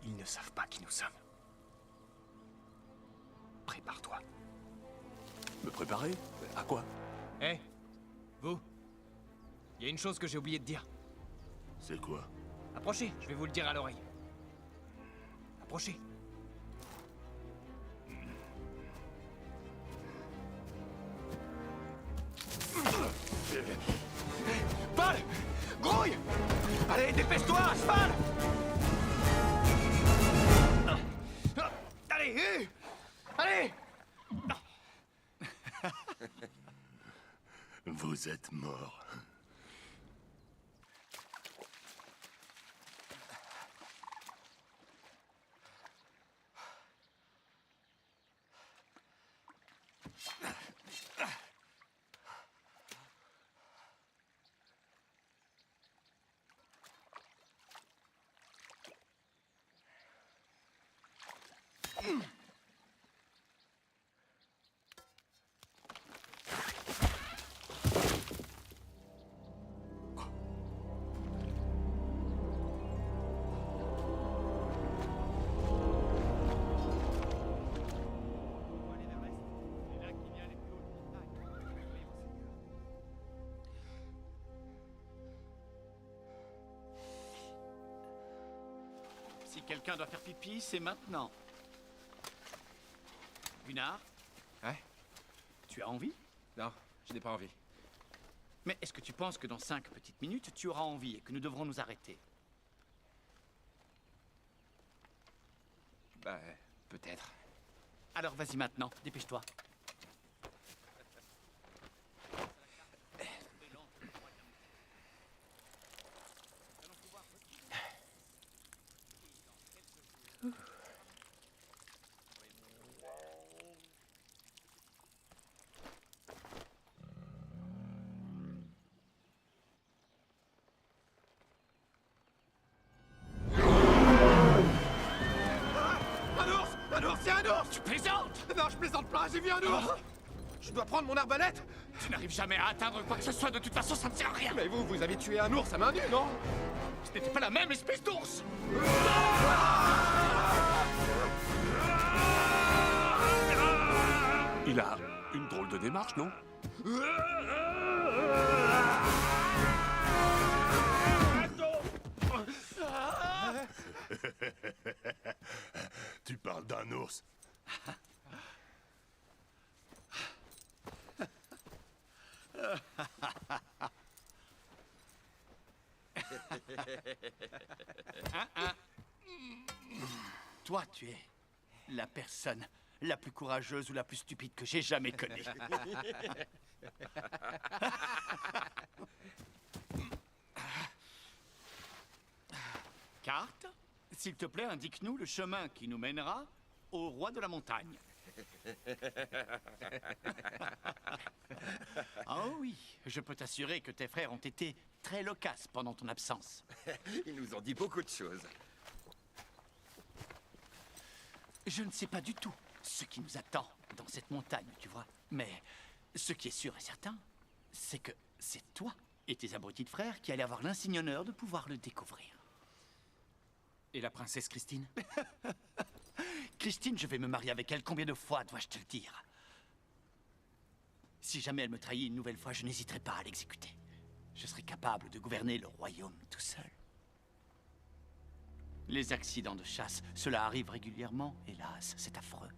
Ils ne savent pas qui nous sommes. Prépare-toi. Me préparer? À quoi? Hé, vous. Il y a une chose que j'ai oublié de dire. C'est quoi? Approchez, je vais vous le dire à l'oreille. Approchez. Paul! Grouille! Allez, dépêche-toi, à cheval! Allez! Allez! Vous êtes mort. Si quelqu'un doit faire pipi, c'est maintenant. Gunnar? Ouais? Tu as envie? Non, je n'ai pas envie. Mais est-ce que tu penses que dans 5 petites minutes, tu auras envie et que nous devrons nous arrêter? Bah, peut-être. Alors vas-y maintenant, dépêche-toi. Un ours! Un ours, c'est un ours! Tu plaisantes! Non, je plaisante pas, j'ai vu un ours! Je dois prendre mon arbalète! Tu n'arrives jamais à atteindre quoi que ce soit, de toute façon ça ne sert à rien! Mais vous avez tué un ours à main nue, non? Ce n'était pas la même espèce d'ours! Il a une drôle de démarche, non? Tu parles d'un ours. Toi, tu es la personne la plus courageuse ou la plus stupide que j'ai jamais connue. Carte, s'il te plaît, indique-nous le chemin qui nous mènera au roi de la montagne. Oh oui, je peux t'assurer que tes frères ont été très loquaces pendant ton absence. Ils nous ont dit beaucoup de choses. Je ne sais pas du tout ce qui nous attend dans cette montagne, tu vois. Mais ce qui est sûr et certain, c'est que c'est toi et tes abrutis de frères qui allez avoir l'insigne honneur de pouvoir le découvrir. Et la princesse Christine? Christine, je vais me marier avec elle. Combien de fois dois-je te le dire? Si jamais elle me trahit une nouvelle fois, je n'hésiterai pas à l'exécuter. Je serai capable de gouverner le royaume tout seul. Les accidents de chasse, cela arrive régulièrement, hélas, c'est affreux.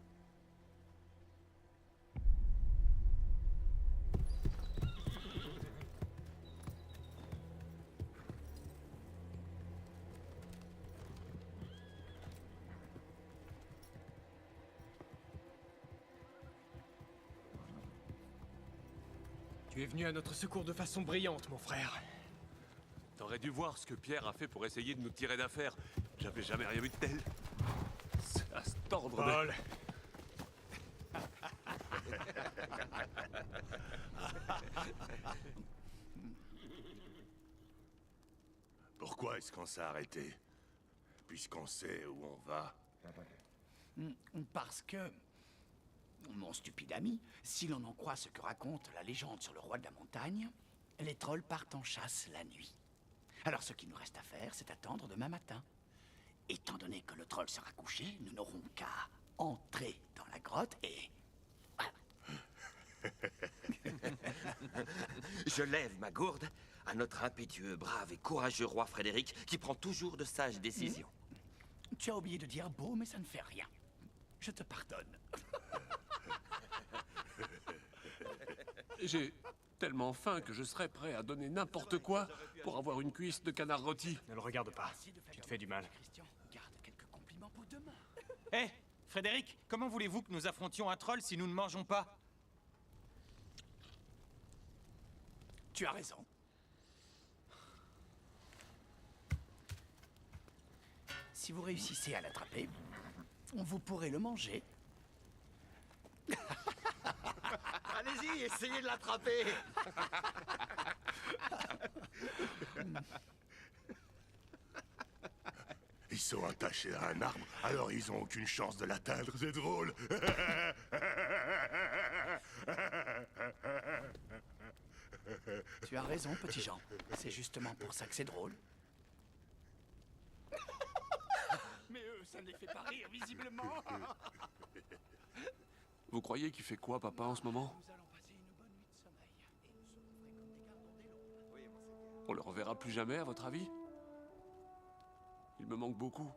Tu es venu à notre secours de façon brillante, mon frère. T'aurais dû voir ce que Pierre a fait pour essayer de nous tirer d'affaire. J'avais jamais rien vu de tel. C'est à se tordre de... Paul. Pourquoi est-ce qu'on s'est arrêté? Puisqu'on sait où on va. Parce que Mon stupide ami, si l'on en croit ce que raconte la légende sur le roi de la montagne, les trolls partent en chasse la nuit. Alors ce qu'il nous reste à faire, c'est attendre demain matin. Étant donné que le troll sera couché, nous n'aurons qu'à entrer dans la grotte et... Je lève ma gourde à notre impétueux, brave et courageux roi Frédéric qui prend toujours de sages décisions. Tu as oublié de dire beau, mais ça ne fait rien. Je te pardonne. J'ai tellement faim que je serais prêt à donner n'importe quoi pour avoir une cuisse de canard rôti. Ne le regarde pas. Tu te fais du mal. Christian, garde quelques compliments pour demain. Hé, Frédéric, comment voulez-vous que nous affrontions un troll si nous ne mangeons pas? Tu as raison. Si vous réussissez à l'attraper, vous pourrez le manger. Allez-y, essayez de l'attraper. Ils sont attachés à un arbre, alors ils ont aucune chance de l'atteindre, c'est drôle. Tu as raison, petit Jean. C'est justement pour ça que c'est drôle. Mais eux, ça ne les fait pas rire, visiblement. Vous croyez qu'il fait quoi, papa, en ce moment? Nous allons passer une bonne nuit de sommeil. Et nous serons frais comme des gardons dès l'aube. On le reverra plus jamais, à votre avis? Il me manque beaucoup.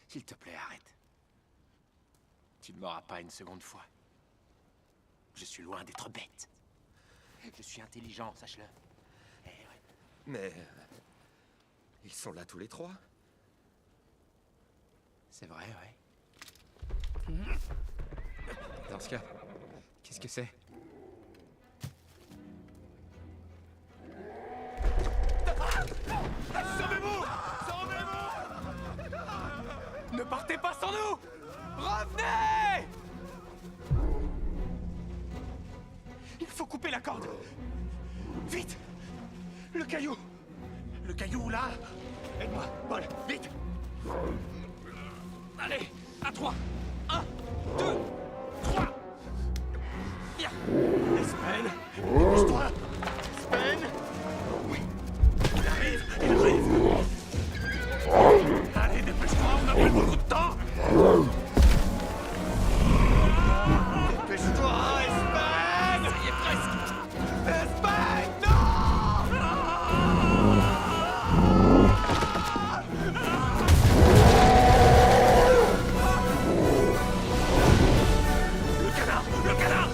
S'il te plaît, arrête. Tu ne m'auras pas une seconde fois. Je suis loin d'être bête. Je suis intelligent, sache-le. Eh ouais. Mais... ils sont là tous les trois. C'est vrai, ouais. Dans ce cas, qu'est-ce que c'est? Sauvez-vous! Sauvez-vous! Ne partez pas sans nous! Revenez! Il faut couper la corde! Vite! Le caillou! Le caillou, là! Aide-moi, Paul, vite! Allez, à 3! 1, 2, 3! Viens! Espen! Dépêche-toi! Espen! Oui! Il arrive! Il arrive! Allez, dépêche-toi, on n'a pas beaucoup de temps! Dépêche-toi, Espen! Ça y est, presque! Espen, non! Le canard! Le canard!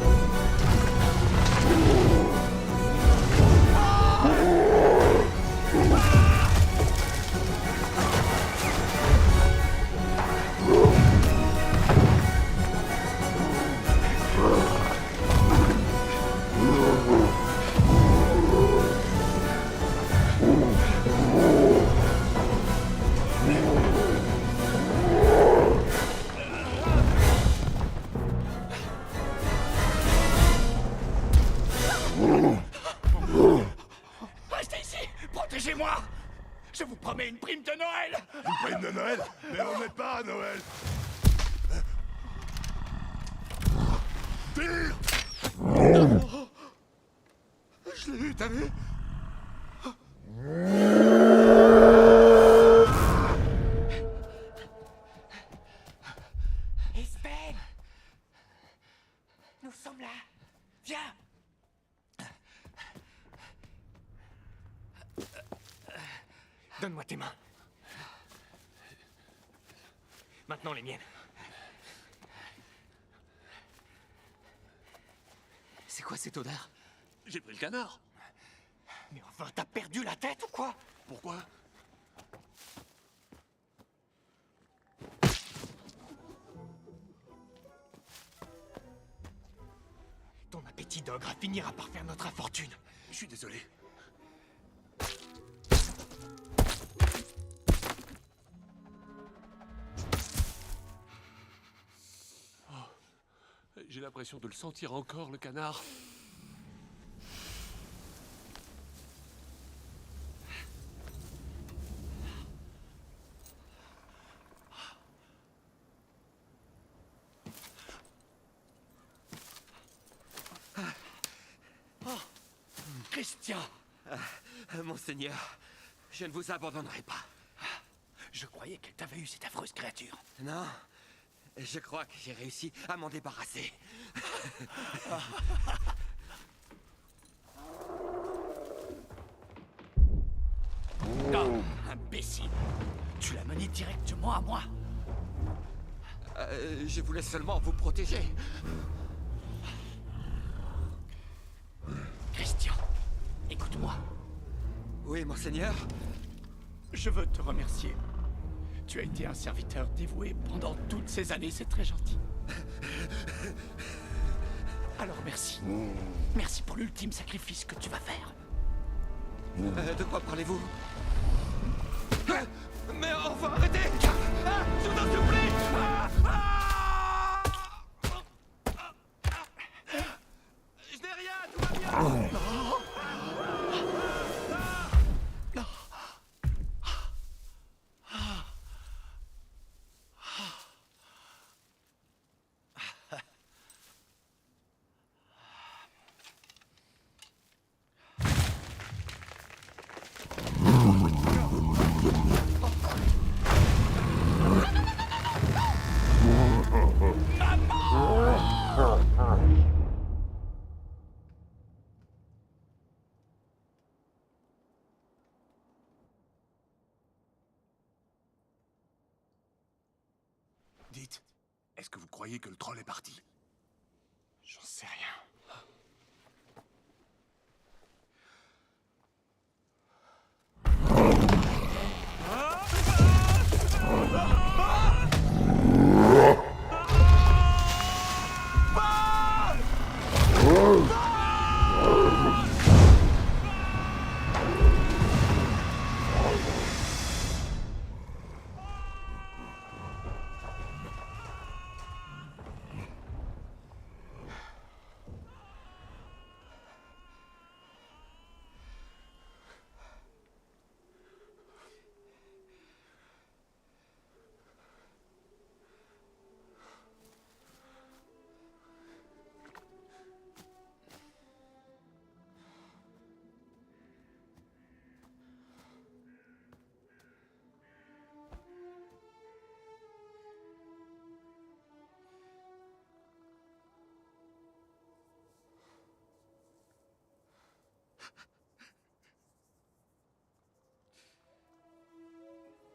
Restez ici! Protégez-moi! Je vous promets une prime de Noël! Une prime de Noël? Mais on n'est pas à Noël. Tire! Je l'ai eu, t'as vu? Espen! Nous sommes là! Viens! Donne-moi tes mains. Maintenant les miennes. C'est quoi cette odeur? J'ai pris le canard. Mais enfin, t'as perdu la tête ou quoi? Pourquoi? Ton appétit d'ogre finira par faire notre infortune. Je suis désolé. J'ai l'impression de le sentir encore, le canard. Christian! Monseigneur, je ne vous abandonnerai pas. Je croyais qu'elle t'avait eu, cette affreuse créature. Non, je crois que j'ai réussi à m'en débarrasser. Oh, imbécile! Tu l'as mené directement à moi. Je voulais seulement vous protéger. Christian, écoute-moi. Oui, monseigneur. Je veux te remercier. Tu as été un serviteur dévoué pendant toutes ces années, c'est très gentil. Alors merci. Merci pour l'ultime sacrifice que tu vas faire. De quoi parlez-vous? Mais enfin, arrêtez! Je vous en supplie! Je n'ai rien, tout va bien! Dites, est-ce que vous croyez que le troll est parti? J'en sais rien.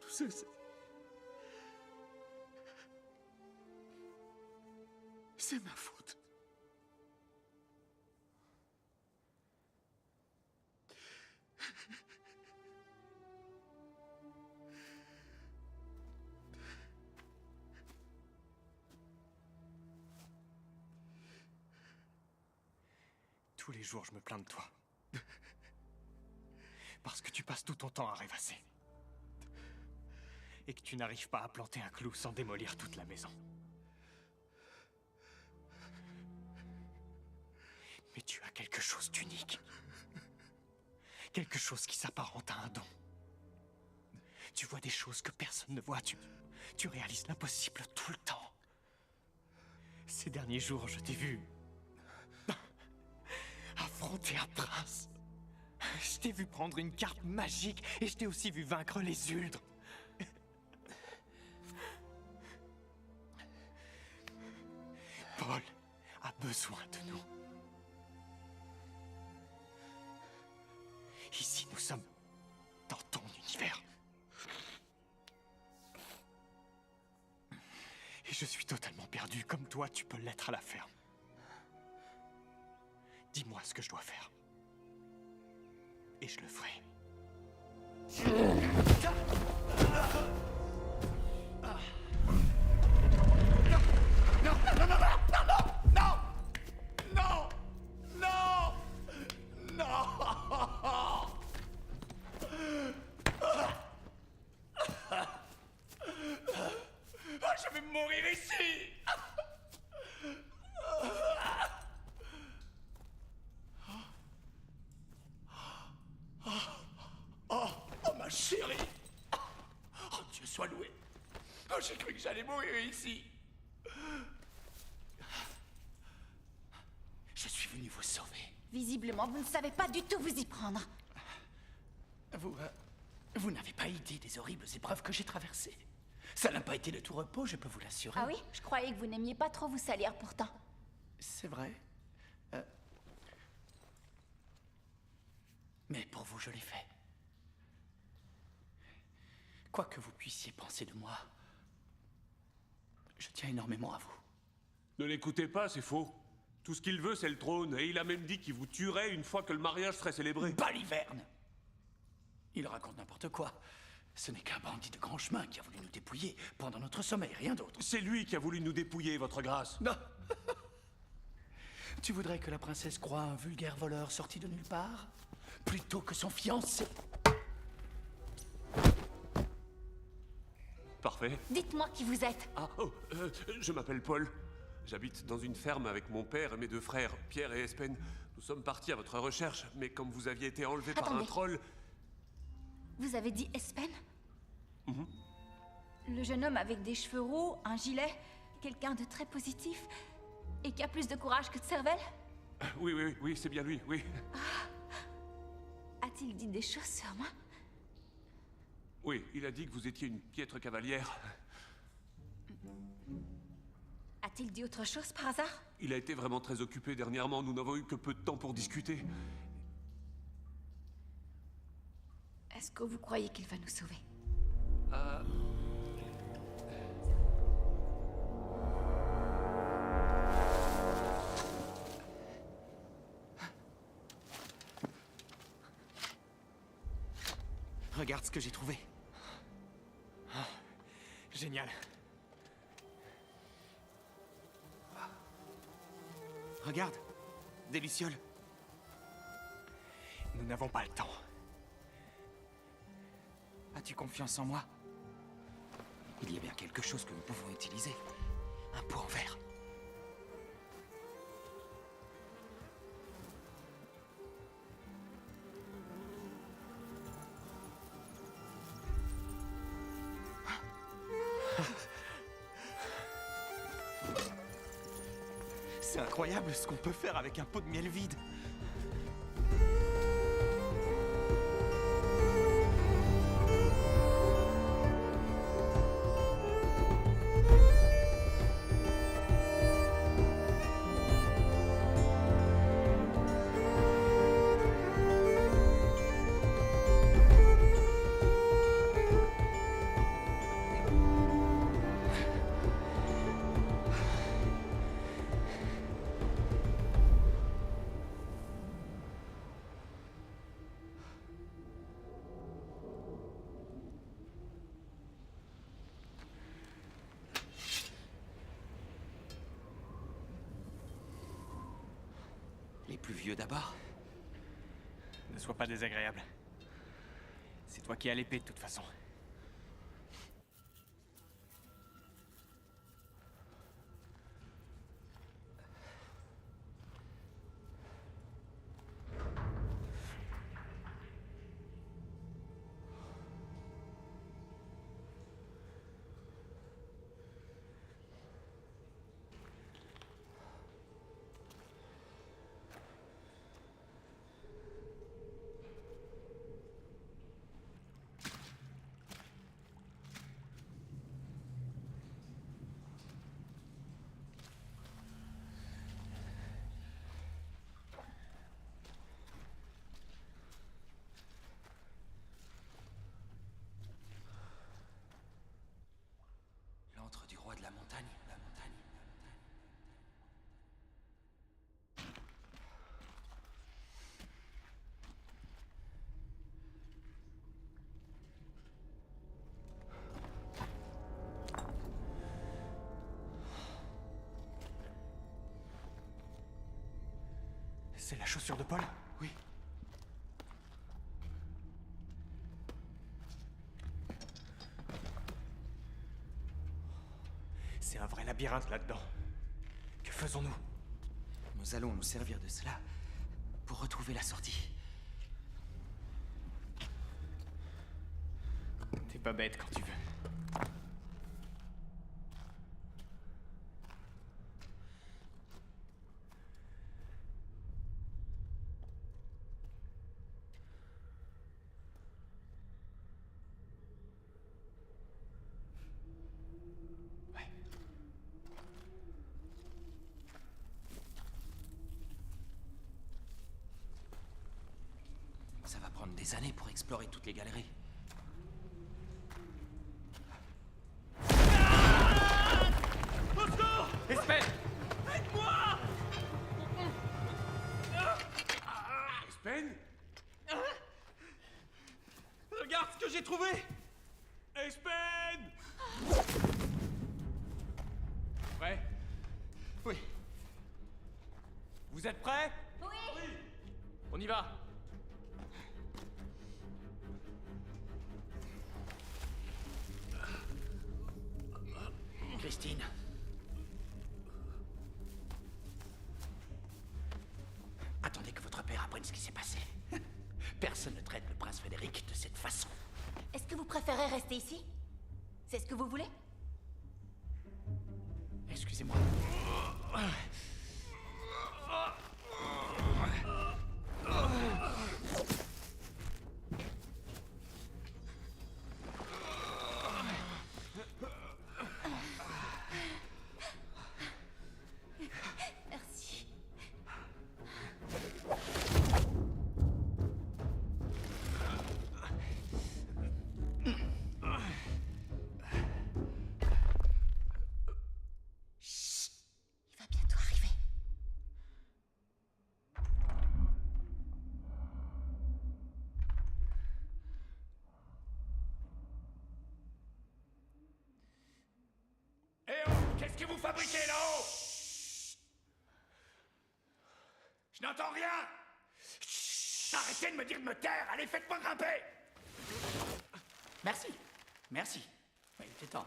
Tout ça, c'est ma faute. Tous les jours, je me plains de toi. Parce que tu passes tout ton temps à rêvasser. Et que tu n'arrives pas à planter un clou sans démolir toute la maison. Mais tu as quelque chose d'unique. Quelque chose qui s'apparente à un don. Tu vois des choses que personne ne voit. Tu réalises l'impossible tout le temps. Ces derniers jours, je t'ai vu affronter un prince. Je t'ai vu prendre une carte magique et je t'ai aussi vu vaincre les Uldres. Paul a besoin de nous. Ici, nous sommes dans ton univers. Et je suis totalement perdu, comme toi, tu peux l'être à la ferme. Dis-moi ce que je dois faire. Et je le ferai. j'ai cru que j'allais mourir ici. Je suis venu vous sauver. Visiblement, vous ne savez pas du tout vous y prendre. Vous n'avez pas idée des horribles épreuves que j'ai traversées. Ça n'a pas été de tout repos, je peux vous l'assurer. Ah oui? Je croyais que vous n'aimiez pas trop vous salir pourtant. C'est vrai. Mais pour vous, je l'ai fait. Quoi que vous puissiez penser de moi, je tiens énormément à vous. Ne l'écoutez pas, c'est faux. Tout ce qu'il veut, c'est le trône, et il a même dit qu'il vous tuerait une fois que le mariage serait célébré. Baliverne! Il raconte n'importe quoi. Ce n'est qu'un bandit de grand chemin qui a voulu nous dépouiller pendant notre sommeil, rien d'autre. C'est lui qui a voulu nous dépouiller, votre grâce. Non. Tu voudrais que la princesse croie un vulgaire voleur sorti de nulle part, plutôt que son fiancé? Parfait. Dites-moi qui vous êtes. Je m'appelle Paul. J'habite dans une ferme avec mon père et mes 2 frères, Pierre et Espen. Nous sommes partis à votre recherche, mais comme vous aviez été enlevé par un troll... Vous avez dit Espen? Le jeune homme avec des cheveux roux, un gilet, quelqu'un de très positif et qui a plus de courage que de cervelle? Oui, c'est bien lui, oui. A-t-il dit des choses sur moi? Oui, il a dit que vous étiez une piètre cavalière. A-t-il dit autre chose par hasard? Il a été vraiment très occupé dernièrement, nous n'avons eu que peu de temps pour discuter. Est-ce que vous croyez qu'il va nous sauver? Regarde ce que j'ai trouvé. Génial. Regarde, des lucioles. Nous n'avons pas le temps. As-tu confiance en moi? Il y a bien quelque chose que nous pouvons utiliser. Un pot en verre. C'est incroyable ce qu'on peut faire avec un pot de miel vide. Les plus vieux d'abord. Ne sois pas désagréable. C'est toi qui as l'épée de toute façon. L'antre du roi de la montagne. C'est la chaussure de Paul? Oui. C'est un vrai labyrinthe là-dedans. Que faisons-nous? Nous allons nous servir de cela pour retrouver la sortie. T'es pas bête quand tu veux. prendre des années pour explorer toutes les galeries. Au secours! Espère! Aide-moi! Espen? Regarde ce que j'ai trouvé! Espen! Prêt? Oui. Vous êtes prêts? Oui. On y va. Christine. Attendez que votre père apprenne ce qui s'est passé. Personne ne traite le prince Frédéric de cette façon. Est-ce que vous préférez rester ici? C'est ce que vous voulez? Excusez-moi. Merci. Chut, il va bientôt arriver. Eh oh, qu'est-ce que vous fabriquez là-haut? Je n'entends rien. Arrêtez de me dire de me taire. Allez, faites-moi grimper. Merci. Merci. Oui, il était temps.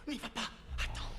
N'y va pas. Attends.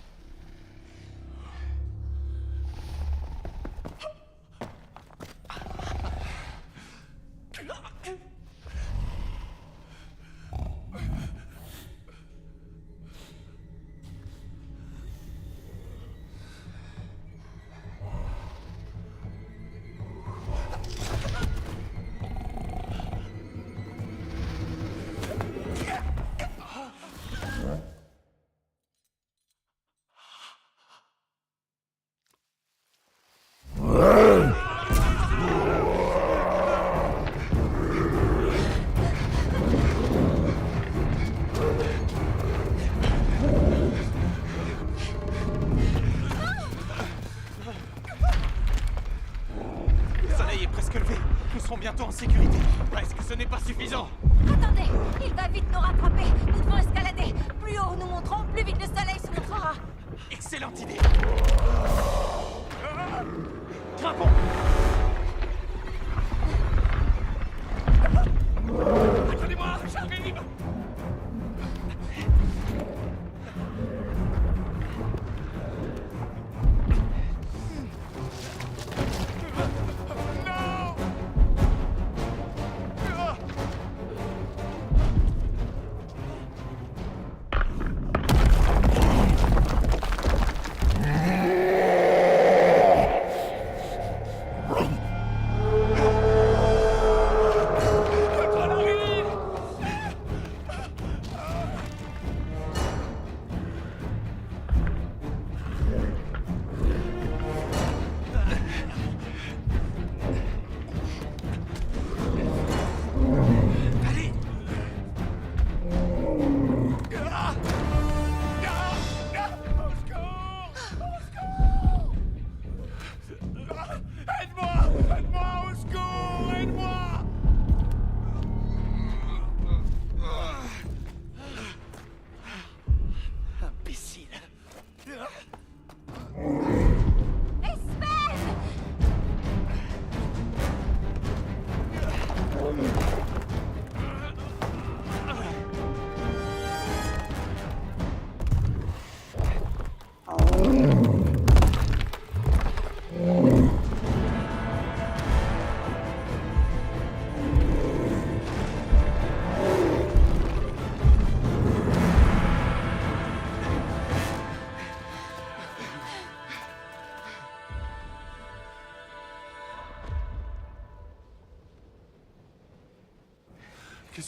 Le soleil est presque levé. Nous serons bientôt en sécurité. Est-ce que ce n'est pas suffisant? Attendez, il va vite nous rattraper. Nous devons escalader. Plus haut nous montrons, plus vite le soleil se montrera. Excellente idée. Grimpons. Attendez-moi, j'arrive. Ah!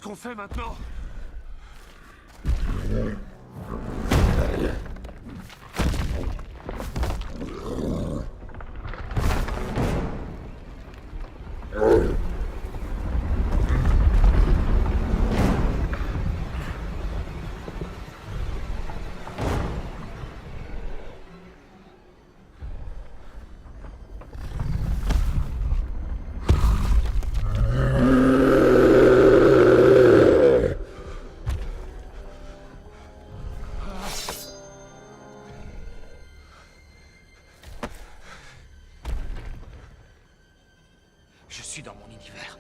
qu'on fait maintenant? Je suis dans mon univers.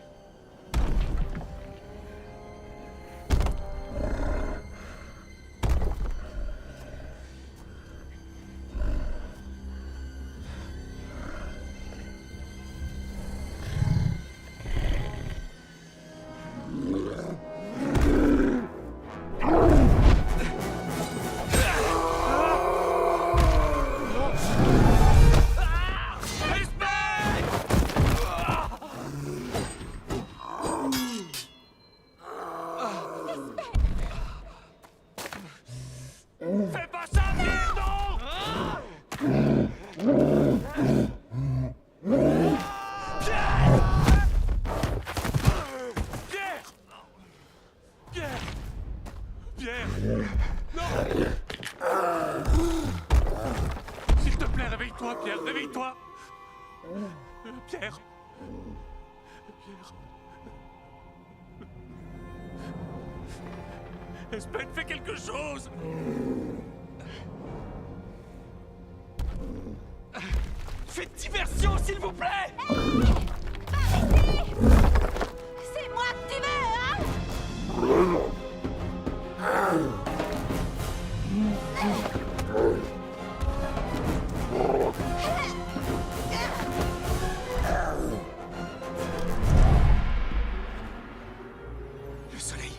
Fais pas ça, Pierre, non! Pierre! Non! S'il te plaît, réveille-toi, Pierre, réveille-toi! Pierre! Espen, fais quelque chose! Faites diversion, s'il vous plaît! C'est moi que tu veux, hein? Le soleil.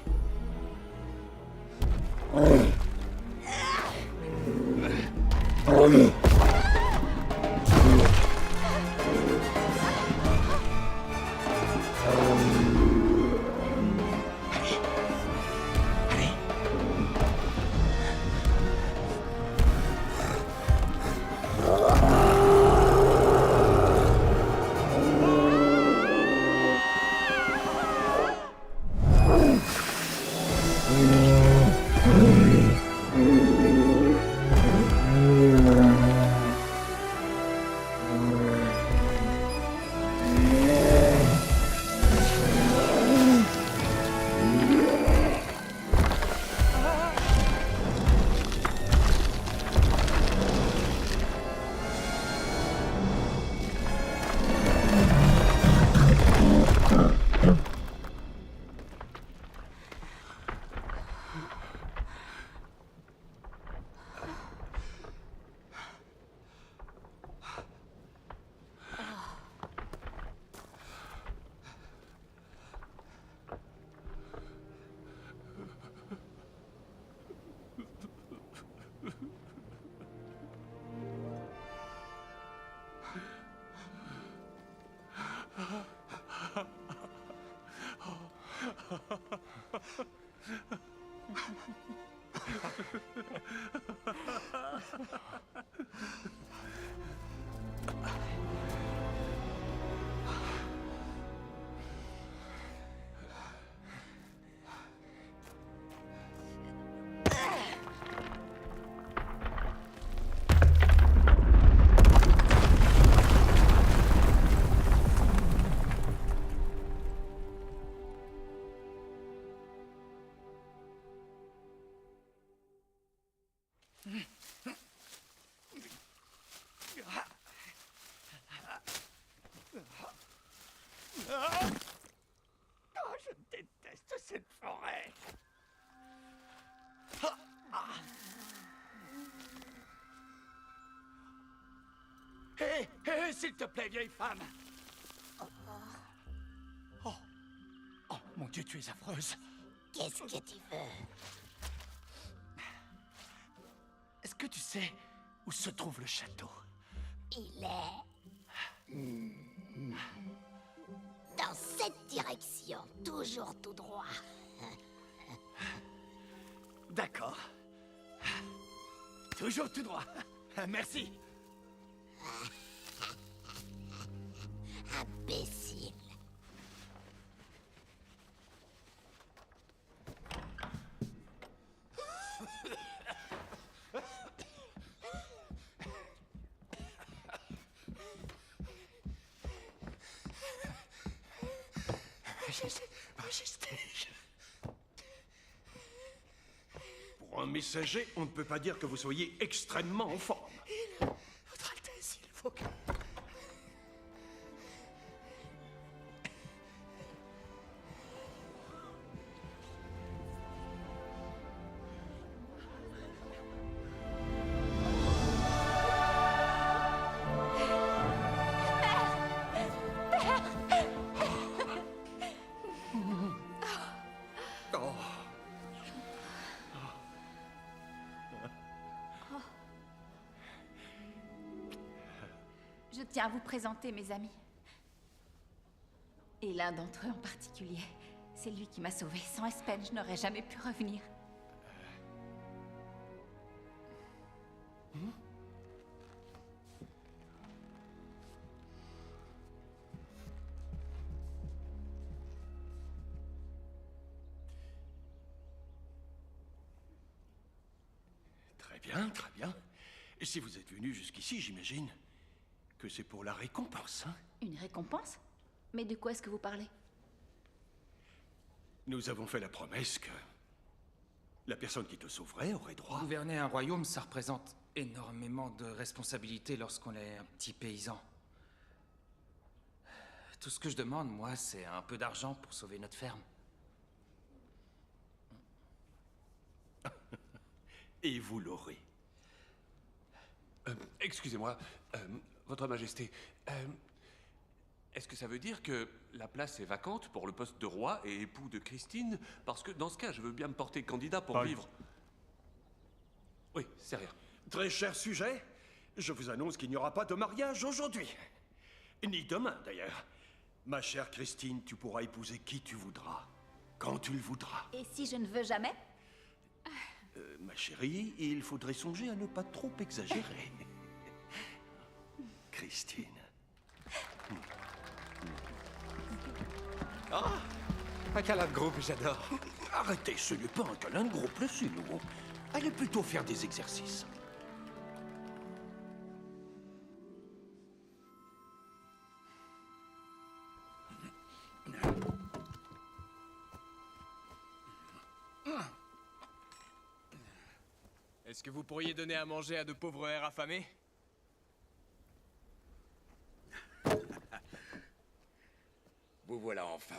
Je déteste cette forêt. Hé, hé, s'il te plaît, vieille femme. Oh, oh, mon Dieu, tu es affreuse. Qu'est-ce que tu veux? Est-ce que tu sais où se trouve le château? Il est... dans cette direction, toujours tout droit. D'accord. Toujours tout droit. Merci. Imbécile. Majesté. Pour un messager, on ne peut pas dire que vous soyez extrêmement en forme. Votre Altesse, il faut que... Je tiens à vous présenter mes amis. Et l'un d'entre eux en particulier. C'est lui qui m'a sauvée. Sans Espen, je n'aurais jamais pu revenir. Très bien, très bien. Et si vous êtes venu jusqu'ici, j'imagine que c'est pour la récompense, hein? Une récompense? Mais de quoi est-ce que vous parlez? Nous avons fait la promesse que la personne qui te sauverait aurait droit... Gouverner un royaume, ça représente énormément de responsabilités lorsqu'on est un petit paysan. Tout ce que je demande, moi, c'est un peu d'argent pour sauver notre ferme. Et vous l'aurez. Excusez-moi, Votre Majesté, est-ce que ça veut dire que la place est vacante pour le poste de roi et époux de Christine? Parce que dans ce cas, je veux bien me porter candidat pour vivre... Oui, c'est rien. Très cher sujet, je vous annonce qu'il n'y aura pas de mariage aujourd'hui. Ni demain, d'ailleurs. Ma chère Christine, tu pourras épouser qui tu voudras, quand tu le voudras. Et si je ne veux jamais? Ma chérie, il faudrait songer à ne pas trop exagérer. Christine. Ah, un câlin de groupe, j'adore. Arrêtez, ce n'est pas un câlin de groupe, laissez-nous. Allez plutôt faire des exercices. Est-ce que vous pourriez donner à manger à de pauvres airs affamés? Vous voilà enfin.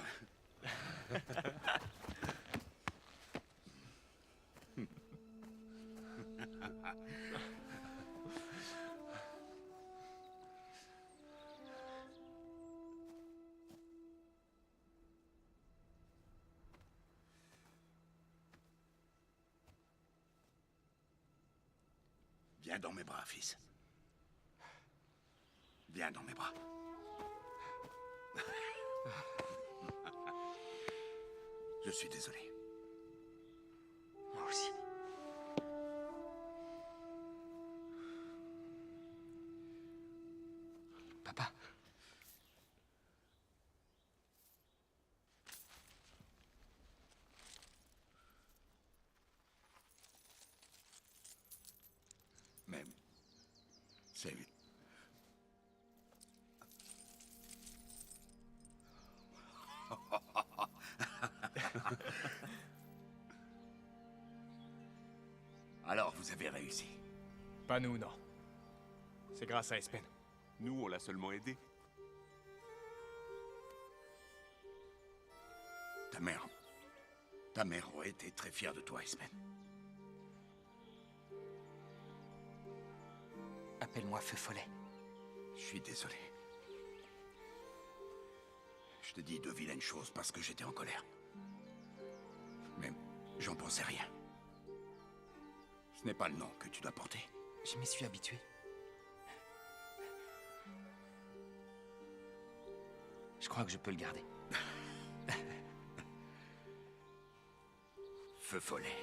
Viens dans mes bras, fils. Viens dans mes bras. Je suis désolé. Moi aussi. Papa. Mais... c'est... Alors, vous avez réussi. Pas nous, non. C'est grâce à Espen. Nous, on l'a seulement aidé. Ta mère aurait été très fière de toi, Espen. Appelle-moi Feu Follet. Je suis désolé. Je te dis de vilaines choses parce que j'étais en colère. Mais j'en pensais rien. Ce n'est pas le nom que tu dois porter. Je m'y suis habitué. Je crois que je peux le garder. feu follet.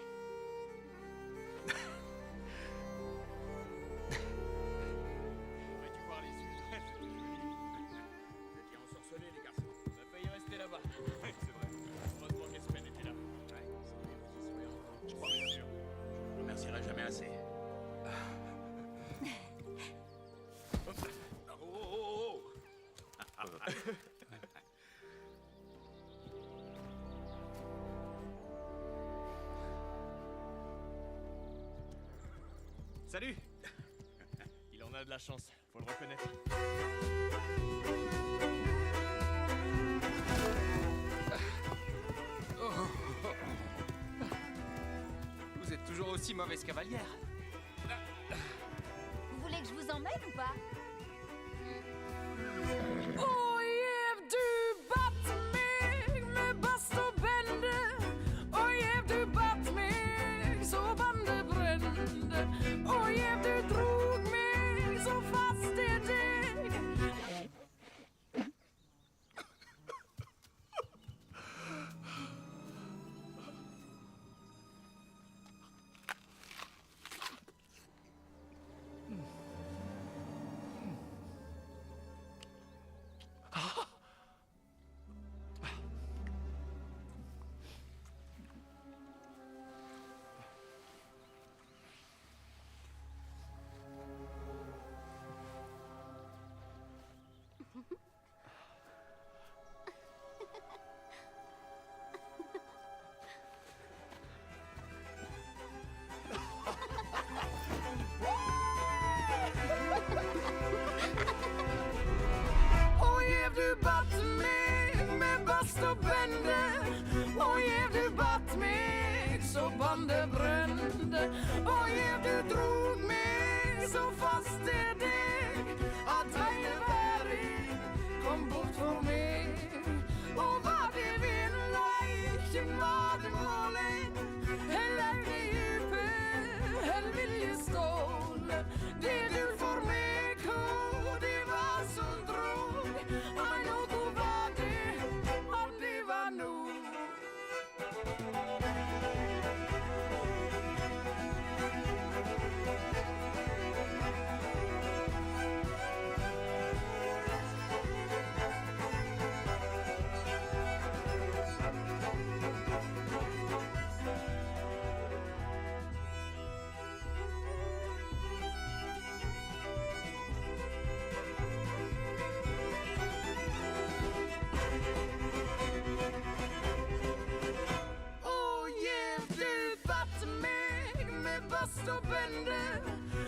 Pourrais-tu voir les yeux très jolis? Vous étiez ensorcelés, les garçons. On a failli rester là-bas. Oui, c'est vrai. Heureusement qu'Espen était là. Ouais, sans doute qu'il serait encore. Je crois bien sûr. Je vous remercierai jamais assez. Salut. Il en a de la chance, faut le reconnaître. Vous êtes toujours aussi mauvaise cavalière. Vous voulez que je vous emmène ou pas? Oh yeah, du bat mig med bast och bände. Oh yeah, du bat mig så bandet brände. Oh yeah, du drog mig så fast i dig. Oh yeah, du bat mig med bast och bände. Oh yeah, du bat mig så bandet brände. Oh yeah, du drog mig så fast i dig att Heineberg kom bort från mig. Och vad det vill like, vad det målet. Eller det djupe, eller viljestål. Det du får med kod, det var som drog. Aj, något var det, om det var nog. Oh yeah, du batt mig med bast och bände.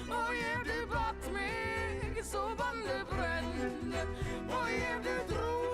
Oh yeah, du batt mig så bandet brände. Oh yeah, du drog